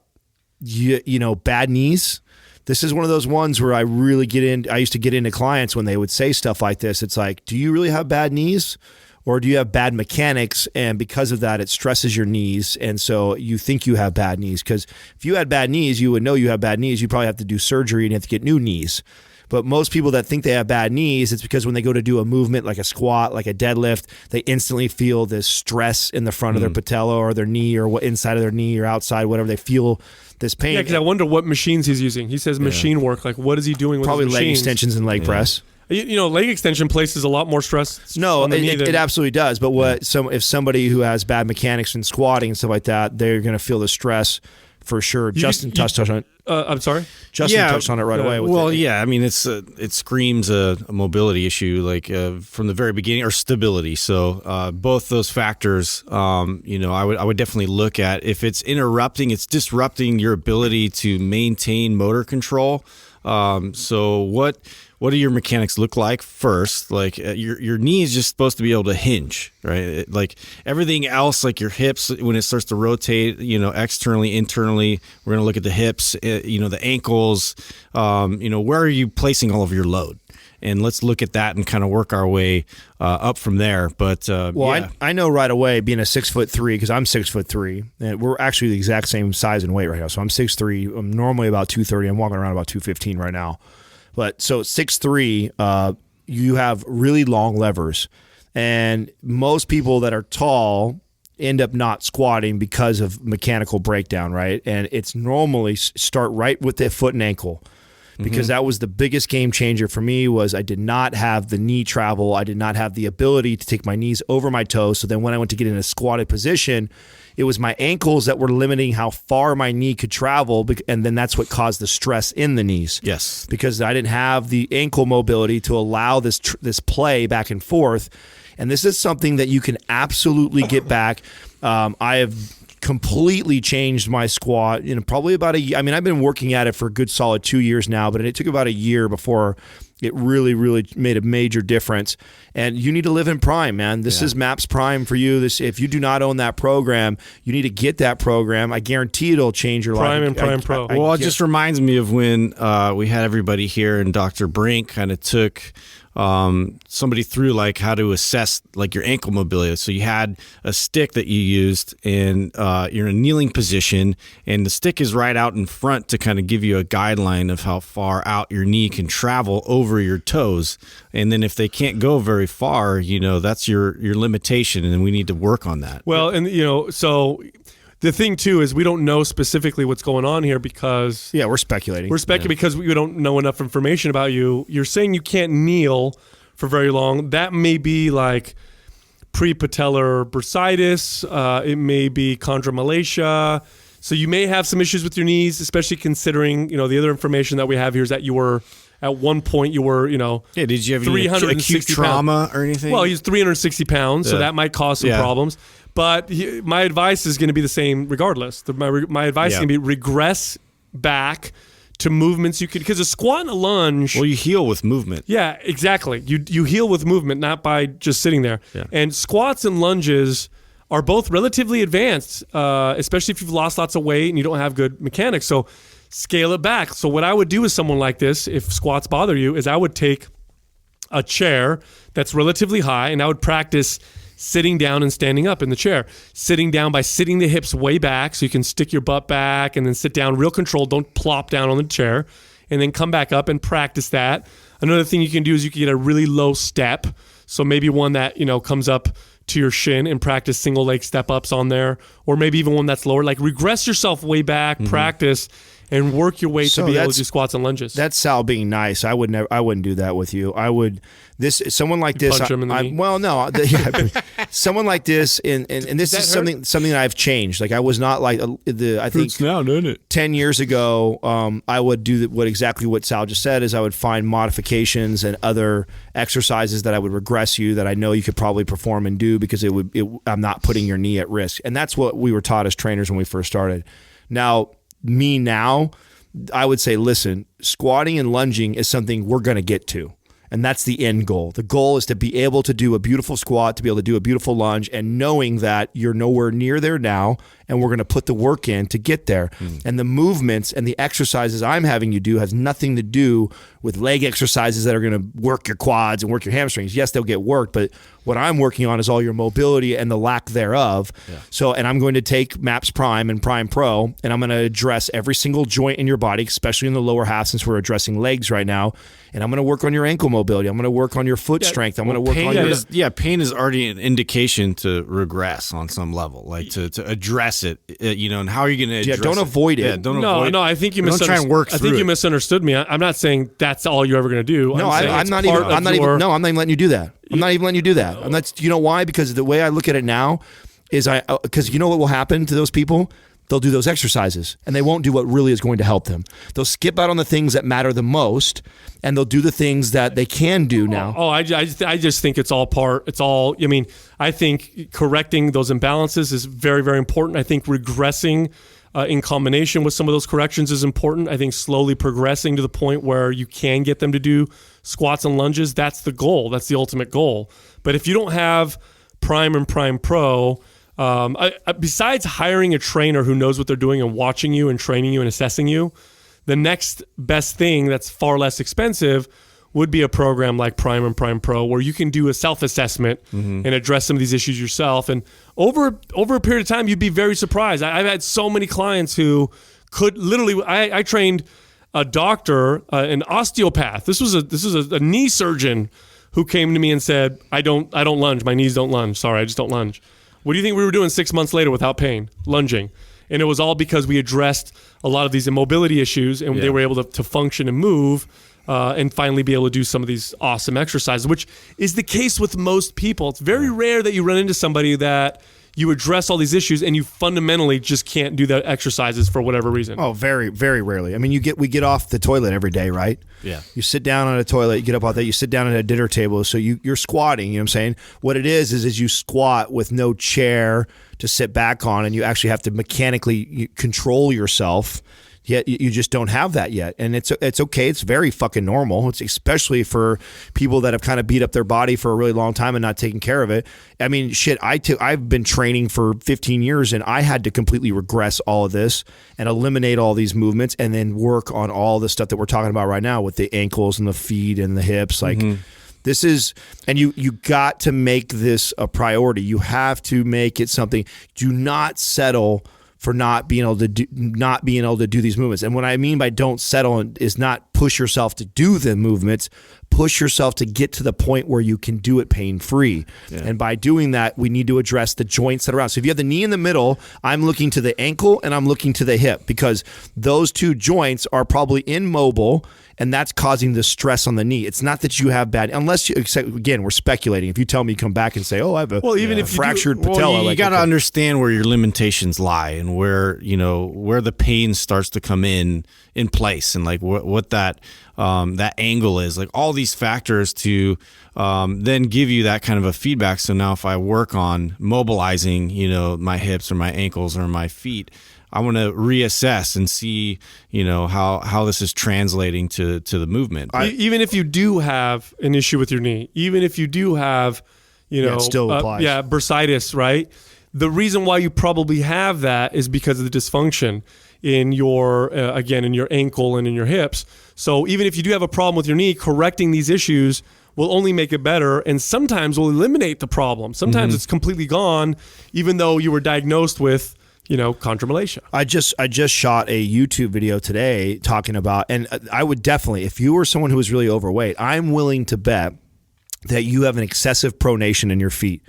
knees. This is one of those ones where I used to get into clients when they would say stuff like this. It's like, do you really have bad knees? Or do you have bad mechanics? And because of that, it stresses your knees. And so you think you have bad knees. Because if you had bad knees, you would know you have bad knees. You probably have to do surgery and you have to get new knees. But most people that think they have bad knees, it's because when they go to do a movement like a squat, like a deadlift, they instantly feel this stress in the front of their patella or their knee or inside of their knee or outside, whatever. They feel this pain. Yeah, because I wonder what machines he's using. He says machine work. Like, what is he doing with probably his leg machines? extensions and leg press. Leg extension places a lot more stress. No, on the knee it absolutely does. But if somebody who has bad mechanics and squatting and stuff like that, they're going to feel the stress for sure. Justin touched on it. I'm sorry? Justin touched on it right away. I mean, it screams a mobility issue, like from the very beginning, or stability. So both those factors, I would definitely look at. If it's it's disrupting your ability to maintain motor control. So what do your mechanics look like first? Like your knee is just supposed to be able to hinge, right? Like everything else, like your hips, when it starts to rotate, externally, internally, we're going to look at the hips, the ankles, where are you placing all of your load? And let's look at that and kind of work our way up from there. But I know right away, being a 6'3", because I'm 6'3", and we're actually the exact same size and weight right now. So I'm 6'3". I'm normally about 230. I'm walking around about 215 right now. But so 6'3", you have really long levers, and most people that are tall end up not squatting because of mechanical breakdown, right? And it's normally start right with the foot and ankle. Because that was the biggest game changer for me. Was I did not have the knee travel. I did not have the ability to take my knees over my toes. So then when I went to get in a squatted position, it was my ankles that were limiting how far my knee could travel. And then that's what caused the stress in the knees. Yes. Because I didn't have the ankle mobility to allow this play back and forth. And this is something that you can absolutely get back. I have completely changed my squat in probably about a year. I mean, I've been working at it for a good solid 2 years now, but it took about a year before it really, really made a major difference. And you need to live in Prime, man. This is MAPS Prime for you. If you do not own that program, you need to get that program. I guarantee it'll change your Prime life. and Prime Pro. It just reminds me of when we had everybody here and Dr. Brink kind of took somebody through like how to assess like your ankle mobility. So you had a stick that you used, and you're in a kneeling position, and the stick is right out in front to kind of give you a guideline of how far out your knee can travel over your toes. And then if they can't go very far, that's your limitation, and we need to work on that. Well, and so the thing too is we don't know specifically what's going on here because we're speculating. Because we don't know enough information about you. You're saying you can't kneel for very long. That may be like prepatellar bursitis. It may be chondromalacia. So you may have some issues with your knees, especially considering the other information that we have here is that you were at one point did you have any acute trauma or anything? Well, he's 360 pounds, so that might cause some problems. But my advice is going to be the same regardless. My advice is going to be regress back to movements you could, because a squat and a lunge. Well, you heal with movement. Yeah, exactly. You heal with movement, not by just sitting there. Yeah. And squats and lunges are both relatively advanced, especially if you've lost lots of weight and you don't have good mechanics. So scale it back. So what I would do with someone like this, if squats bother you, is I would take a chair that's relatively high and I would practice sitting down and standing up in the chair. Sitting down by sitting the hips way back so you can stick your butt back and then sit down real controlled. Don't plop down on the chair, and then come back up and practice that. Another thing you can do is you can get a really low step. So maybe one that, comes up to your shin and practice single leg step ups on there, or maybe even one that's lower. Like regress yourself way back, practice, and work your way to be able to do squats and lunges. That's Sal being nice. I wouldn't do that with you. I would. Someone like this. Punch him in the knee? Well, no. Someone like this, and this is something that I've changed. Like I was not like I think now, doesn't it? 10 years ago, I would do exactly what Sal just said. Is I would find modifications and other exercises that I would regress you that I know you could probably perform and do because I'm not putting your knee at risk. And that's what we were taught as trainers when we first started. Now, I would say, listen, squatting and lunging is something we're going to get to. And that's the end goal. The goal is to be able to do a beautiful squat, to be able to do a beautiful lunge, and knowing that you're nowhere near there now, and we're going to put the work in to get there. And the movements and the exercises I'm having you do has nothing to do with leg exercises that are going to work your quads and work your hamstrings. Yes, they'll get worked, but what I'm working on is all your mobility and the lack thereof. So, and I'm going to take MAPS Prime and Prime Pro, and I'm going to address every single joint in your body, especially in the lower half, since we're addressing legs right now. And I'm going to work on your ankle mobility. I'm going to work on your foot strength. I'm going to work on your... Pain is already an indication to regress on some level, like to address it, and how are you going to address it? Don't avoid it. Yeah, don't avoid it. No, I think you Don't try and work I think through you it. misunderstood me. I'm not saying that's all you're ever going to do. No, I'm not even letting you do that. I'm not even letting you do that. I'm not, you know why? Because the way I look at it now is because you know what will happen to those people? They'll do those exercises and they won't do what really is going to help them. They'll skip out on the things that matter the most, and they'll do the things that they can do now. I just think it's all part. It's all. I mean, I think correcting those imbalances is very, very important. I think regressing in combination with some of those corrections is important. I think slowly progressing to the point where you can get them to do squats and lunges, that's the goal. That's the ultimate goal. But if you don't have Prime and Prime Pro, besides hiring a trainer who knows what they're doing and watching you and training you and assessing you, the next best thing that's far less expensive would be a program like Prime and Prime Pro, where you can do a self-assessment and address some of these issues yourself. And over a period of time, you'd be very surprised. I've had so many clients who could literally. I trained a doctor, an osteopath. This was a knee surgeon who came to me and said, "I don't lunge. My knees don't lunge. Sorry, I just don't lunge." What do you think we were doing 6 months later without pain? Lunging. And it was all because we addressed a lot of these immobility issues, and they were able to function and move and finally be able to do some of these awesome exercises, which is the case with most people. It's very rare that you run into somebody that you address all these issues and you fundamentally just can't do the exercises for whatever reason. Oh, very, very rarely. I mean, we get off the toilet every day, right? Yeah. You sit down on a toilet, you get up off that, you sit down at a dinner table, so you're squatting, you know what I'm saying? What it is you squat with no chair to sit back on, and you actually have to mechanically control yourself. Yet you just don't have that yet, and it's okay. It's very fucking normal. It's especially for people that have kind of beat up their body for a really long time and not taking care of it. I mean, shit. I've been training for 15 years, and I had to completely regress all of this and eliminate all these movements, and then work on all the stuff that we're talking about right now with the ankles and the feet and the hips, like. This is, and you got to make this a priority. You have to make it something. Do not settle for not being able to do these movements. And what I mean by don't settle is not push yourself to do the movements, push yourself to get to the point where you can do it pain-free. Yeah. And by doing that, we need to address the joints that are around. So if you have the knee in the middle, I'm looking to the ankle and I'm looking to the hip, because those two joints are probably immobile, and that's causing the stress on the knee. It's not that you have bad, unless you, again, we're speculating. If you tell me, you come back and say, "Oh, I have a fractured patella." You got to understand where your limitations lie and where the pain starts to come in place, and like what that angle is. Like all these factors to then give you that kind of a feedback. So now if I work on mobilizing, my hips or my ankles or my feet, I want to reassess and see, how this is translating to the movement. Even if you do have an issue with your knee, even if you do have, it still applies. Bursitis, right? The reason why you probably have that is because of the dysfunction in your, in your ankle and in your hips. So even if you do have a problem with your knee, correcting these issues will only make it better, and sometimes will eliminate the problem. Sometimes it's completely gone, even though you were diagnosed with chondromalacia. I just shot a YouTube video today talking about, and I would definitely, if you were someone who was really overweight, I'm willing to bet that you have an excessive pronation in your feet.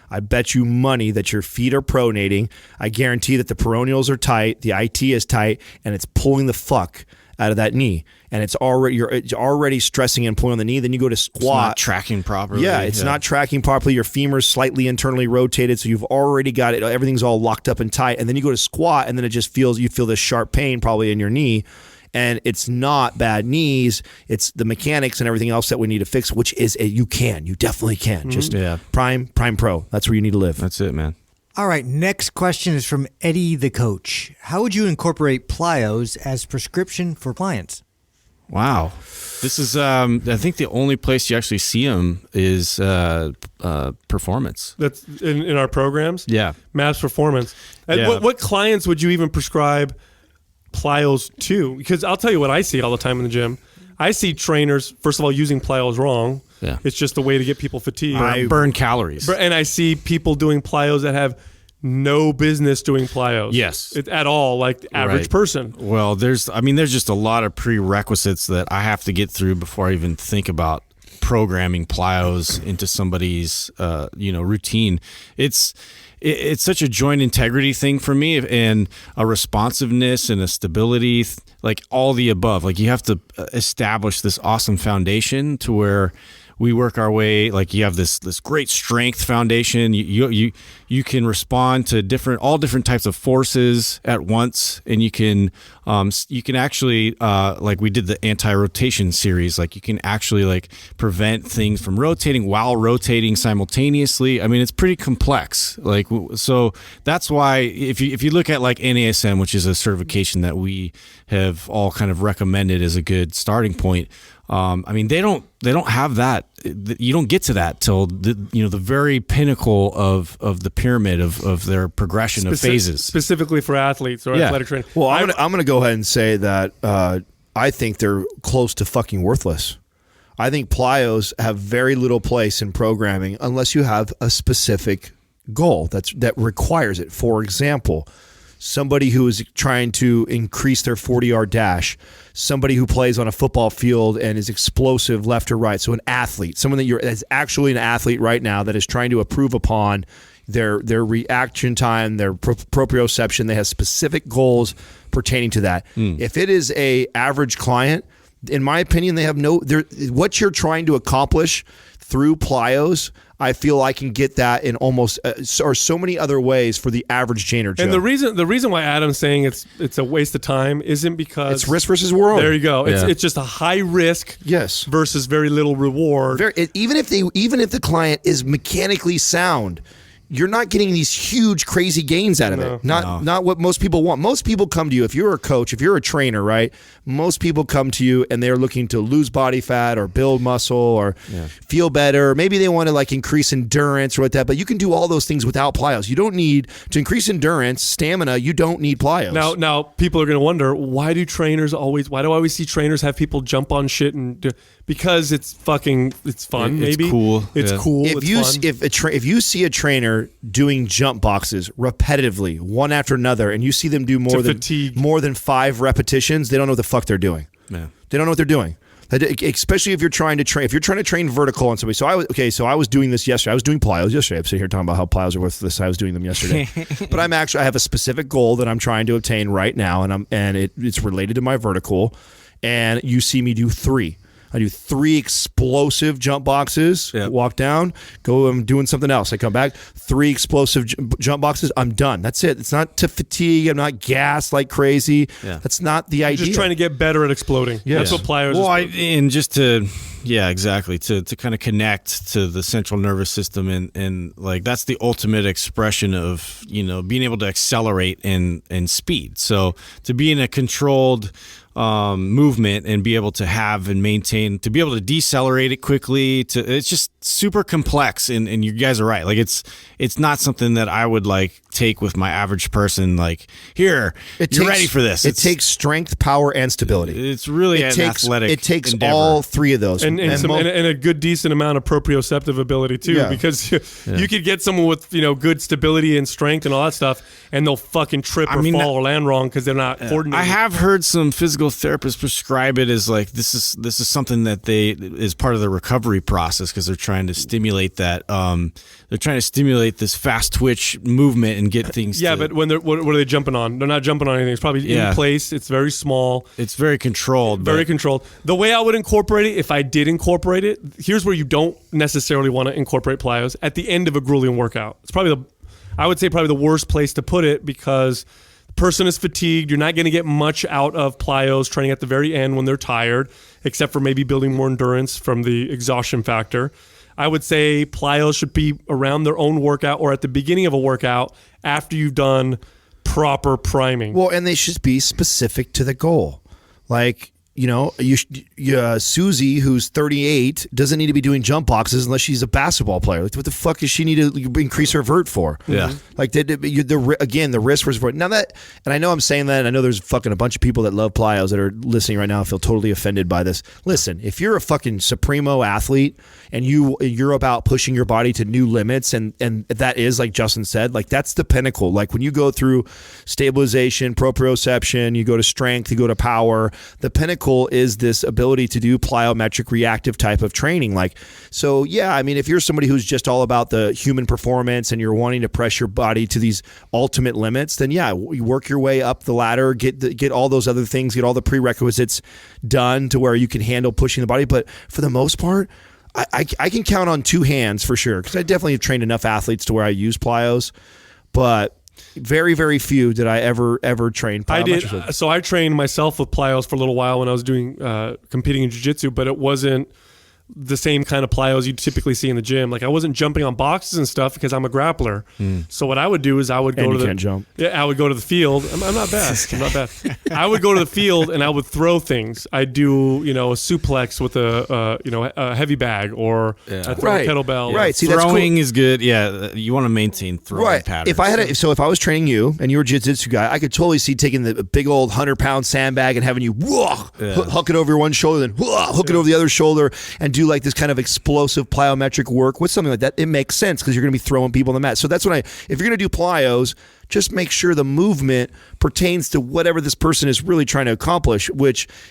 I bet you money that your feet are pronating. I guarantee that the peroneals are tight, the IT is tight, and it's pulling the fuck out of that knee. And it's already stressing and pulling on the knee. Then you go to squat. It's not tracking properly. Yeah, it's not tracking properly. Your femur's slightly internally rotated, so you've already got it. Everything's all locked up and tight. And then you go to squat, and then you feel this sharp pain probably in your knee. And it's not bad knees. It's the mechanics and everything else that we need to fix, which is you definitely can. Just Prime Pro. That's where you need to live. That's it, man. All right, next question is from Eddie the coach. How would you incorporate Plyos as prescription for clients? Wow. This is, I think the only place you actually see them is Performance. That's in our programs. Yeah. Mass Performance. And Yeah. what clients would you even prescribe Plyos to? Because I'll tell you what I see all the time in the gym. I see trainers, first of all, using Plyos wrong. Yeah. It's just a way to get people fatigued. Burn calories. And I see people doing Plyos that have no business doing Plyos. Yes. At all, like the average Right. person. Well, there's just a lot of prerequisites that I have to get through before I even think about programming Plyos into somebody's, routine. It's such a joint integrity thing for me, and a responsiveness and a stability, like all the above. Like you have to establish this awesome foundation to where we work our way. Like you have this great strength foundation. You can respond to all different types of forces at once, and you can actually like we did the anti-rotation series. Like you can actually like prevent things from rotating while rotating simultaneously. I mean, it's pretty complex. Like so that's why if you look at like NASM, which is a certification that we have all kind of recommended as a good starting point. I mean, they don't have that. You don't get to that till the very pinnacle of the pyramid of their progression of phases, specifically for athletes or athletic training. Well, I'm going to go ahead and say that I think they're close to fucking worthless. I think Plyos have very little place in programming unless you have a specific goal that requires it. For example, somebody who is trying to increase their 40-yard dash, somebody who plays on a football field and is explosive left or right. So an athlete, someone that's actually an athlete right now that is trying to improve upon their reaction time, their proprioception. They have specific goals pertaining to that. If it is a average client, in my opinion, they have what you're trying to accomplish through Plyos, I feel I can get that in almost or so many other ways for the average Jane or Joe. And the reason why Adam's saying it's a waste of time isn't because it's risk versus reward. There you go. Yeah. It's just a high risk versus very little reward. Even if the client is mechanically sound, you're not getting these huge, crazy gains out of it. Not what most people want. Most people come to you, if you're a coach, if you're a trainer, right? Most people come to you and they're looking to lose body fat or build muscle or feel better. Maybe they want to like increase endurance or what that, but you can do all those things without Plyos. You don't need to increase endurance, stamina. You don't need Plyos. Now people are going to wonder, why do I always see trainers have people jump on shit because it's fun. It's maybe cool. It's cool. If you see a trainer doing jump boxes repetitively, one after another, and you see them do more than 5 repetitions, they don't know what the fuck they're doing. Yeah. They don't know what they're doing. Especially if you're trying to train vertical on somebody. So I was doing this yesterday. I was doing Plyos yesterday. I'm sitting here talking about how Plyos are worthless. I was doing them yesterday. But I have a specific goal that I'm trying to obtain right now, and it's related to my vertical. And you see me do 3. I do 3 explosive jump boxes, walk down, go, I'm doing something else. I come back, 3 explosive jump boxes, I'm done. That's it. It's not to fatigue. I'm not gassed like crazy. Yeah. That's not the idea. Just trying to get better at exploding. Yes. That's what Plyos is. To kind of connect to the central nervous system and like that's the ultimate expression of, being able to accelerate and speed. So to be in a controlled movement and be able to have and maintain, to be able to decelerate it quickly, it's just super complex. And you guys are right. Like it's not something that I would like take with my average person. Like you're ready for this. It takes strength, power, and stability. It's really athletic. It takes endeavor. all 3 of those, and a good decent amount of proprioceptive ability too. Yeah. Because you could get someone with good stability and strength and all that stuff, and they'll fucking trip or fall or land wrong because they're not coordinated. I have heard some physical therapists prescribe it as like this is something that is part of the recovery process because they're trying to stimulate that. They're trying to stimulate this fast twitch movement and get things. Yeah, but what are they jumping on? They're not jumping on anything. It's probably in place. It's very small. It's very controlled. Very controlled. The way I would incorporate it, if I did incorporate it, here's where you don't necessarily want to incorporate Plyos at the end of a grueling workout. It's probably the worst place to put it because the person is fatigued. You're not going to get much out of Plyos training at the very end when they're tired, except for maybe building more endurance from the exhaustion factor. I would say Plyos should be around their own workout or at the beginning of a workout after you've done proper priming. Well, and they should be specific to the goal. Like Susie, who's 38, doesn't need to be doing jump boxes unless she's a basketball player. Like, what the fuck does she need to increase her vert for? Yeah. Like, the risk was now that, and I know I'm saying that, and I know there's fucking a bunch of people that love Plyos that are listening right now and feel totally offended by this. Listen, if you're a fucking supremo athlete and you're about pushing your body to new limits, and that is, like Justin said, like, that's the pinnacle. Like, when you go through stabilization, proprioception, you go to strength, you go to power, the pinnacle is this ability to do plyometric reactive type of training. Like, so yeah, I mean, if you're somebody who's just all about the human performance and you're wanting to press your body to these ultimate limits, then yeah, you work your way up the ladder, get all those other things, get all the prerequisites done to where you can handle pushing the body. But for the most part, I can count on two hands for sure, because I definitely have trained enough athletes to where I use Plyos, but very, very few did I ever train plyometrics. I did. So I trained myself with Plyos for a little while when I was doing competing in jiu-jitsu, but it wasn't the same kind of Plyos you typically see in the gym. Like, I wasn't jumping on boxes and stuff because I'm a grappler. So what I would do is I would go to the can't jump. Yeah, I would go to the field. I'm not bad. I'm not bad. I would go to the field and I would throw things. I'd do, a suplex with a heavy bag, or I'd throw a kettlebell. Right. See, throwing is good. Yeah, you want to maintain throwing patterns. If I was training you and you were a jiu-jitsu guy, I could totally see taking the big old 100-pound sandbag and having you hook it over your one shoulder, then hook it over the other shoulder, and do like this kind of explosive plyometric work with something like that. It makes sense because you're going to be throwing people on the mat. So that's if you're going to do Plyos, just make sure the movement pertains to whatever this person is really trying to accomplish.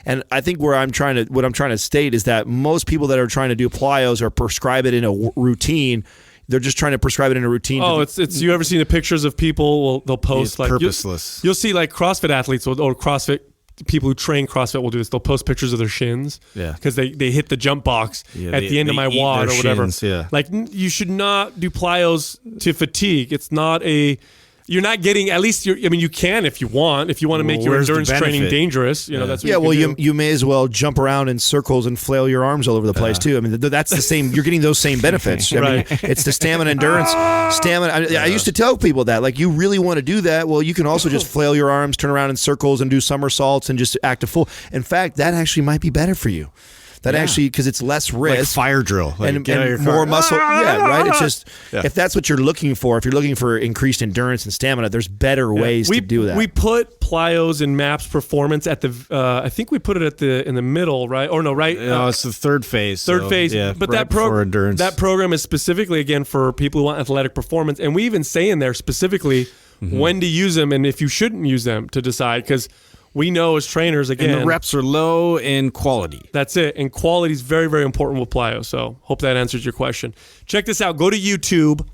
And I think what I'm trying to state is that most people that are trying to do Plyos or prescribe it in a routine, they're just trying to prescribe it in a routine. Oh, it's you ever seen the pictures of people? They'll post it's like purposeless. You'll see like CrossFit athletes or CrossFit. People who train CrossFit will do this. They'll post pictures of their shins because they hit the jump box at the end of my WOD or whatever. Shins, Like, you should not do Plyos to fatigue. It's not you're not getting, at least you can if you want to make your endurance training dangerous. That's what you can do. You may as well jump around in circles and flail your arms all over the place too. I mean, that's the same. You're getting those same benefits. I mean, it's the stamina, endurance, stamina. I used to tell people that, like, you really want to do that. Well, you can also just flail your arms, turn around in circles, and do somersaults and just act a fool. In fact, that actually might be better for you. That actually, because it's less risk. Like fire drill. Like and more muscle. Yeah, right? It's just, if that's what you're looking for, if you're looking for increased endurance and stamina, there's better ways to do that. We put Plyos in MAPS Performance at the, I think we put it in the middle, right? Or no, right? No, it's the third phase. Third phase. Yeah, but right that program is specifically, again, for people who want athletic performance. And we even say in there specifically when to use them and if you shouldn't use them to decide, because we know as trainers, again, and the reps are low in quality. That's it. And quality is very, very important with Plyos. So hope that answers your question. Check this out. Go to YouTube.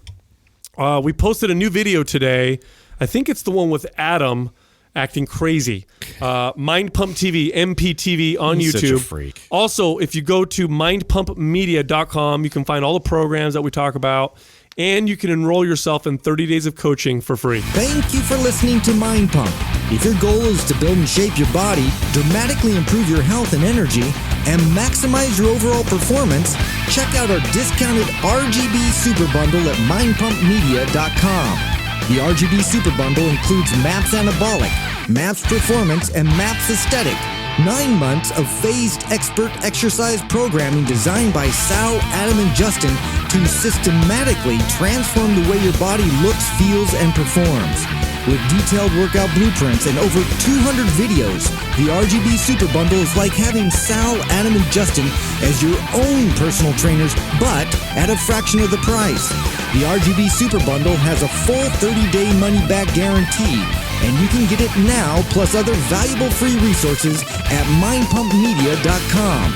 We posted a new video today. I think it's the one with Adam acting crazy. Mind Pump TV, MPTV on He's YouTube. Such a freak. Also, if you go to mindpumpmedia.com, you can find all the programs that we talk about. And you can enroll yourself in 30 days of coaching for free. Thank you for listening to Mind Pump. If your goal is to build and shape your body, dramatically improve your health and energy, and maximize your overall performance, check out our discounted RGB Super Bundle at mindpumpmedia.com. The RGB Super Bundle includes MAPS Anabolic, MAPS Performance, and MAPS Aesthetic. 9 months of phased expert exercise programming designed by Sal, Adam, and Justin to systematically transform the way your body looks, feels, and performs. With detailed workout blueprints and over 200 videos, the RGB Super Bundle is like having Sal, Adam, and Justin as your own personal trainers, but at a fraction of the price. The RGB Super Bundle has a full 30-day money-back guarantee, and you can get it now, plus other valuable free resources at mindpumpmedia.com.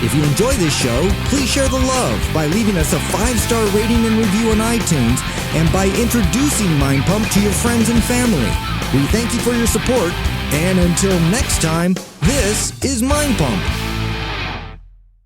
If you enjoy this show, please share the love by leaving us a 5-star rating and review on iTunes, and by introducing Mind Pump to your friends and family. We thank you for your support, and until next time, this is Mind Pump.